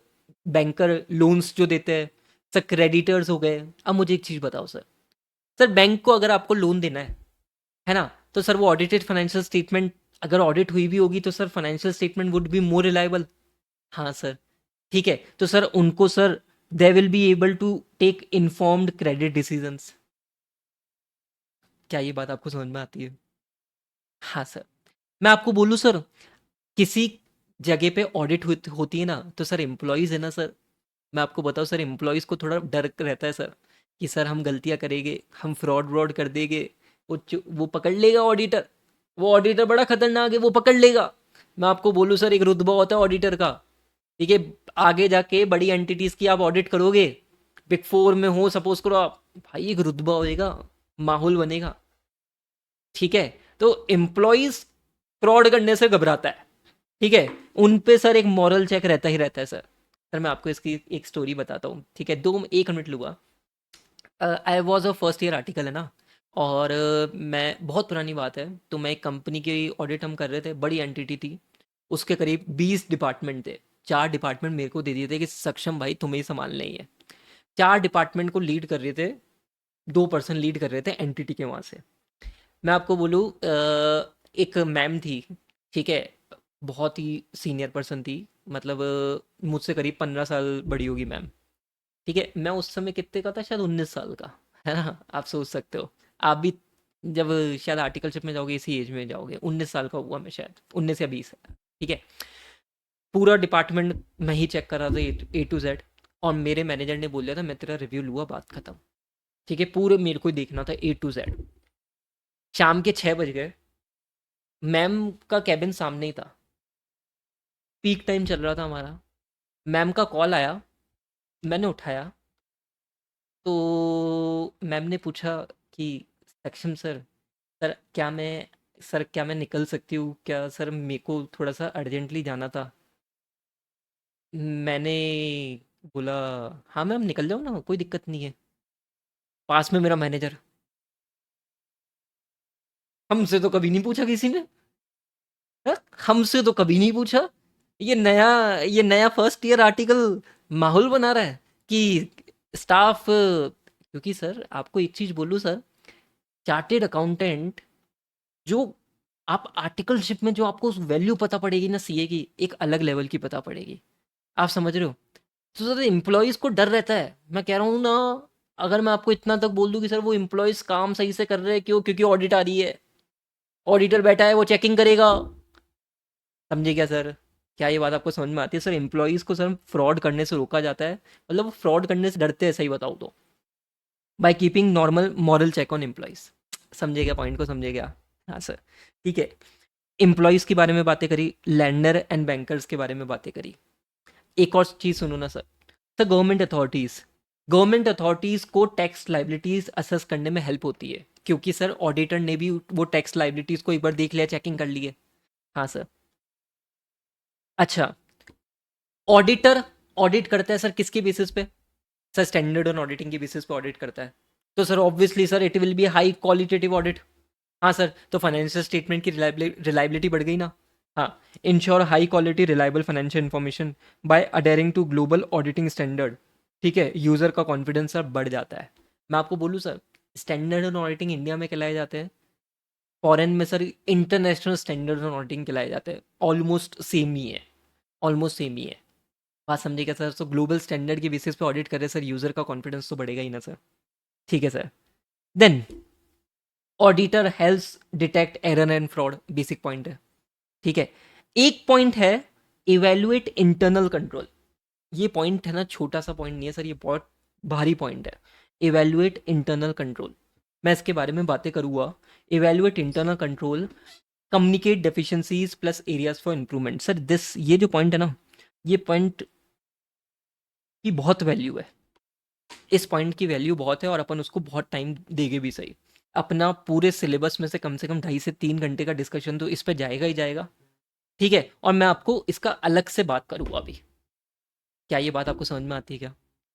बैंकर लोन्स जो देते हैं, सर क्रेडिटर्स हो गए। अब मुझे एक चीज़ बताओ सर, सर बैंक को अगर आपको लोन देना है ना, तो सर वो ऑडिटेड फाइनेंशियल स्टेटमेंट, अगर ऑडिट हुई भी होगी तो sir financial statement would be more reliable. हाँ सर, ठीक है। तो सर उनको sir they will be able to take informed credit decisions. क्या ये बात आपको समझ में आती है? हाँ सर। मैं आपको बोलूँ सर, किसी जगह पे ऑडिट होती है ना, तो सर एम्प्लॉयज़ है ना सर, मैं आपको बताऊँ सर, एम्प्लॉयज़ को थोड़ा डर रहता है सर कि सर हम गलतियाँ करेंगे, हम फ्रॉड व्रॉड कर देंगे, वो पकड़ लेगा ऑडिटर। वो ऑडिटर बड़ा खतरनाक है, वो पकड़ लेगा। मैं आपको बोलूँ सर, एक रुतबा होता है ऑडिटर का, ठीक है? आगे जाके बड़ी एंटिटीज़ की आप ऑडिट करोगे, बिग फोर में हो सपोज करो आप, भाई एक रुतबा होएगा, माहौल बनेगा, ठीक है? तो एम्प्लॉयज़ फ्रॉड करने से घबराता है, ठीक है? उन पे सर एक मॉरल चेक रहता ही रहता है सर। सर मैं आपको इसकी एक स्टोरी बताता हूँ, ठीक है? 1 मिनट लूँगा। I was a first year article, है ना? और मैं, बहुत पुरानी बात है, तो मैं एक कंपनी की ऑडिट हम कर रहे थे, बड़ी एंटिटी थी। उसके करीब 20 डिपार्टमेंट थे। 4 डिपार्टमेंट मेरे को दे दिए थे कि सक्षम भाई तुम्हें ही संभालना ही है। 4 डिपार्टमेंट को लीड कर रहे थे, 2 पर्सन लीड कर रहे थे एंटिटी के वहाँ से। मैं आपको बोलूँ, एक मैम थी, ठीक है? बहुत ही सीनियर पर्सन थी, मतलब मुझसे करीब 15 साल बड़ी होगी मैम, ठीक है? मैं उस समय कितने का था, शायद 19 साल का, है ना? आप सोच सकते हो, आप भी जब शायद आर्टिकलशिप में जाओगे इसी एज में जाओगे, 19 साल का हुआ मैं, शायद 19 या 20, ठीक है? पूरा डिपार्टमेंट मैं ही चेक कर रहा था, ए टू जेड। और मेरे मैनेजर ने बोल दिया था मैं तेरा रिव्यू लूँगा, बात खत्म, ठीक है? पूरे मेरे को ही देखना था ए टू जेड। शाम के 6 बज गए, मैम का कैबिन सामने ही था, पीक टाइम चल रहा था हमारा। मैम का कॉल आया, मैंने उठाया, तो मैम ने पूछा कि सक्षम सर, क्या मैं निकल सकती हूँ क्या सर, मेरे को थोड़ा सा अर्जेंटली जाना था। मैंने बोला हाँ मैम निकल जाओ ना, कोई दिक्कत नहीं है। पास में मेरा मैनेजर, हमसे तो कभी नहीं पूछा किसी ने, हाँ? हमसे तो कभी नहीं पूछा। ये नया फर्स्ट ईयर आर्टिकल माहौल बना रहा है कि स्टाफ, क्योंकि सर आपको एक चीज बोलूँ सर, चार्टेड अकाउंटेंट, जो आप आर्टिकलशिप में जो आपको वैल्यू पता पड़ेगी ना सीए की, एक अलग लेवल की पता पड़ेगी। आप समझ रहे हो? तो सर एम्प्लॉयज़ को डर रहता है, मैं कह रहा हूँ ना। अगर मैं आपको इतना तक बोल दूँ कि सर वो एम्प्लॉयज़ काम सही से कर रहे हैं, क्यों? क्योंकि ऑडिट आ रही है, ऑडिटर बैठा है, वो चेकिंग करेगा। समझे क्या सर? क्या ये बात आपको समझ में आती है? सर एम्प्लॉयज़ को सर फ्रॉड करने से रोका जाता है, मतलब वो फ्रॉड करने से डरते हैं, सही बताऊँ तो, by keeping normal moral check on employees. समझे क्या पॉइंट को? समझे क्या? हाँ सर, ठीक है। एम्प्लॉयज़ के बारे में बातें करी, लैंडर एंड बैंकर्स के बारे में बातें करी। एक और चीज़ सुनो ना सर, सर गवर्नमेंट अथॉरिटीज़ को टैक्स लाइबिलिटीज़ असेस करने में हेल्प होती है, क्योंकि सर ऑडिटर ने भी वो टैक्स लाइबिलिटीज़ को एक बार देख लिया, चेकिंग कर ली है। हाँ सर। अच्छा, ऑडिटर ऑडिट करता है सर किसके बेसिस पे? सर स्टैंडर्ड ऑन ऑडिटिंग के बेसिस पे ऑडिट करता है। तो sir obviously sir it will be high qualitative audit. हाँ सर, तो फाइनेंशियल स्टेटमेंट की रिलायबिलिटी बढ़ गई ना। हाँ, ensure high quality reliable financial information by adhering to global auditing standard, ठीक है? यूज़र का कॉन्फिडेंस सर बढ़ जाता है। मैं आपको बोलूँ sir, standard on auditing India में कहलाए जाते हैं, फॉरेन में sir international standard on auditing कहलाए जाते हैं। ऑलमोस्ट सेम ही है, ऑलमोस्ट सेम ही है। बात समझे क्या सर? तो ग्लोबल स्टैंडर्ड के बेसिस पे ऑडिट करे सर, यूज़र का कॉन्फिडेंस तो बढ़ेगा ही ना सर, ठीक है sir? Then auditor helps detect error and fraud, basic point है, ठीक है? एक पॉइंट है इवेल्युएट इंटरनल कंट्रोल। ये पॉइंट है ना, छोटा सा पॉइंट नहीं है सर, ये बहुत भारी पॉइंट है। इवेल्युएट इंटरनल कंट्रोल, मैं इसके बारे में बातें करूँगा। Evaluate internal control, communicate deficiencies plus areas for improvement. Sir this, ये जो पॉइंट है ना, ये पॉइंट की बहुत वैल्यू है। इस पॉइंट की वैल्यू बहुत है और अपन उसको बहुत टाइम देंगे भी, सही। अपना पूरे सिलेबस में से कम 2.5 से 3 घंटे का डिस्कशन तो इस पे जाएगा ही जाएगा, ठीक है? और मैं आपको इसका अलग से बात करूँगा अभी। क्या ये बात आपको समझ में आती है क्या?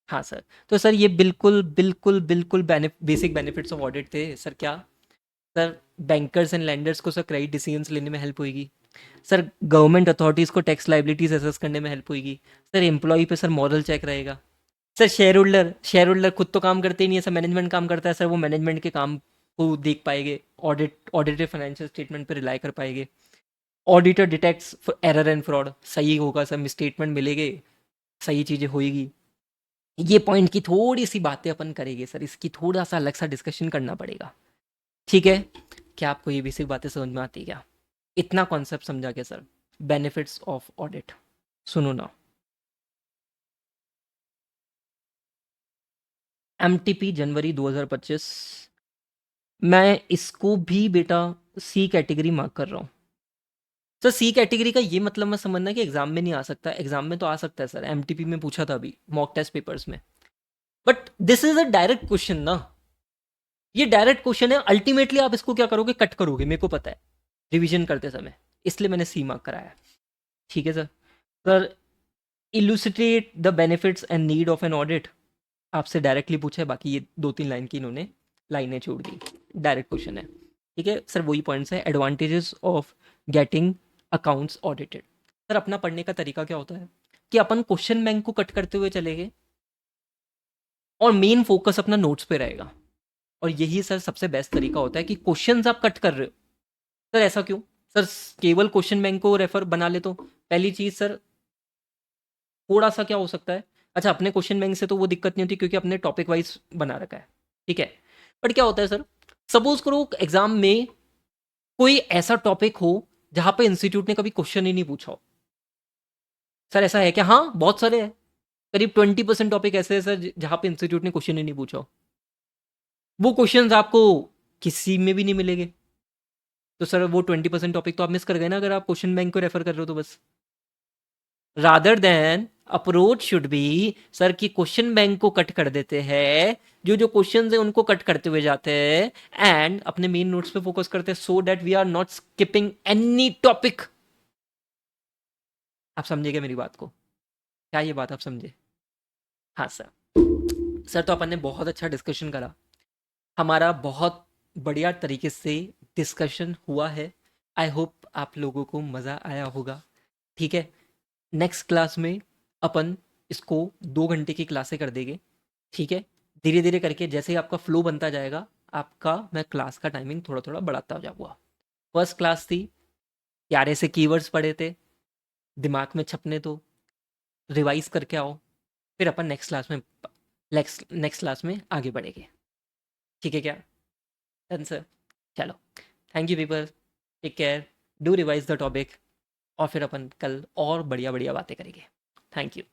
हाँ सर। तो सर ये बिल्कुल, बिल्कुल, बिल्कुल बेसिक बेनिफिट्स ऑफ ऑडिट थे। सर क्या? सर बैंकर्स एंड लेंडर्स को सर क्रेडिट डिसीजंस लेने में हेल्प होएगी। सर गवर्नमेंट अथॉरिटीज़ को टैक्स लायबिलिटीज़ असेस करने में हेल्प होएगी। सर एम्प्लॉयी पे सर मॉरल चेक रहेगा। सर शेयर होल्डर खुद तो काम करते ही नहीं है सर, मैनेजमेंट काम करता है सर, वो मैनेजमेंट के काम को देख पाएंगे, ऑडिटेड फाइनेंशियल स्टेटमेंट पे रिलाई कर पाएंगे। Auditor detects error and fraud, सही होगा सर, मिसस्टेटमेंट मिलेंगे, सही चीज़ें होएगी। ये पॉइंट की थोड़ी सी बातें अपन करेंगे सर, इसकी थोड़ा सा अलग सा डिस्कशन करना पड़ेगा, ठीक है? क्या आपको ये बेसिक बातें समझ में आती है क्या? इतना कॉन्सेप्ट समझा क्या सर? बेनिफिट्स ऑफ ऑडिट, सुनो ना। एमटीपी जनवरी 2025, मैं इसको भी बेटा सी कैटेगरी मार्क कर रहा हूँ। सर सी कैटेगरी का ये मतलब मैं समझना कि एग्जाम में नहीं आ सकता, एग्जाम में तो आ सकता है सर, एमटीपी में पूछा था अभी मॉक टेस्ट पेपर्स में, but this is a direct question ना, ये डायरेक्ट क्वेश्चन है, अल्टीमेटली आप इसको क्या करोगे, कट करोगे, मेरे को पता है, रिवीजन करते समय, इसलिए मैंने सी मार्क कराया। ठीक है sir. Sir illustrate the benefits and need of an audit, आपसे डायरेक्टली पूछा है, बाकी ये 2-3 लाइन की इन्होंने लाइनें छोड़ दी, डायरेक्ट क्वेश्चन है। ठीक है सर, वही पॉइंट्स है, advantages of getting accounts audited. Sir अपना पढ़ने का तरीका क्या होता है कि अपन क्वेश्चन बैंक को कट करते हुए चलेंगे और मेन फोकस अपना नोट्स पे रहेगा, और यही सर सबसे बेस्ट तरीका होता है कि क्वेश्चंस आप कट कर रहे हो। सर ऐसा क्यों? सर केवल क्वेश्चन बैंक को रेफर बना ले तो पहली चीज सर, थोड़ा सा क्या हो सकता है, अच्छा अपने क्वेश्चन बैंक से तो वो दिक्कत नहीं होती क्योंकि अपने टॉपिक वाइज बना रखा है, ठीक है? बट क्या होता है सर, सपोज करो एग्जाम में कोई ऐसा टॉपिक हो जहां पे इंस्टीट्यूट ने कभी क्वेश्चन ही नहीं पूछा हो। सर ऐसा है क्या? हाँ बहुत सारे हैं, करीब 20% टॉपिक ऐसे है सर जहां पे इंस्टीट्यूट ने क्वेश्चन ही नहीं पूछा हो। वो क्वेश्चन आपको किसी में भी नहीं मिलेंगे। तो सर वो 20% टॉपिक तो आप मिस कर गए ना, अगर आप क्वेश्चन बैंक को रेफर कर रहे हो तो बस। Rather than approach should be sir कि क्वेश्चन बैंक को कट कर देते हैं, जो जो क्वेश्चन है उनको कट करते हुए जाते हैं एंड अपने मेन नोट्स पे फोकस करते हैं, so that we are not skipping any topic. आप समझे क्या मेरी बात को? क्या ये बात आप समझे? हाँ सर। सर तो अपन ने बहुत अच्छा डिस्कशन करा, हमारा बहुत बढ़िया तरीके से डिस्कशन हुआ है। आई होप आप लोगों को मज़ा आया होगा, ठीक है? नेक्स्ट क्लास में अपन इसको 2 घंटे की क्लासें कर देंगे, ठीक है? धीरे धीरे करके जैसे ही आपका फ्लो बनता जाएगा, आपका मैं क्लास का टाइमिंग थोड़ा थोड़ा बढ़ाता जाऊँगा। फर्स्ट क्लास थी, प्यारे से कीवर्ड्स पढ़े थे, दिमाग में छपने दो, रिवाइज करके आओ, फिर अपन नेक्स्ट क्लास में आगे बढ़ेंगे, ठीक है क्या? Done sir. चलो, thank you people, take care, do revise the topic, और फिर अपन कल और बढ़िया बढ़िया बातें करेंगे। Thank you.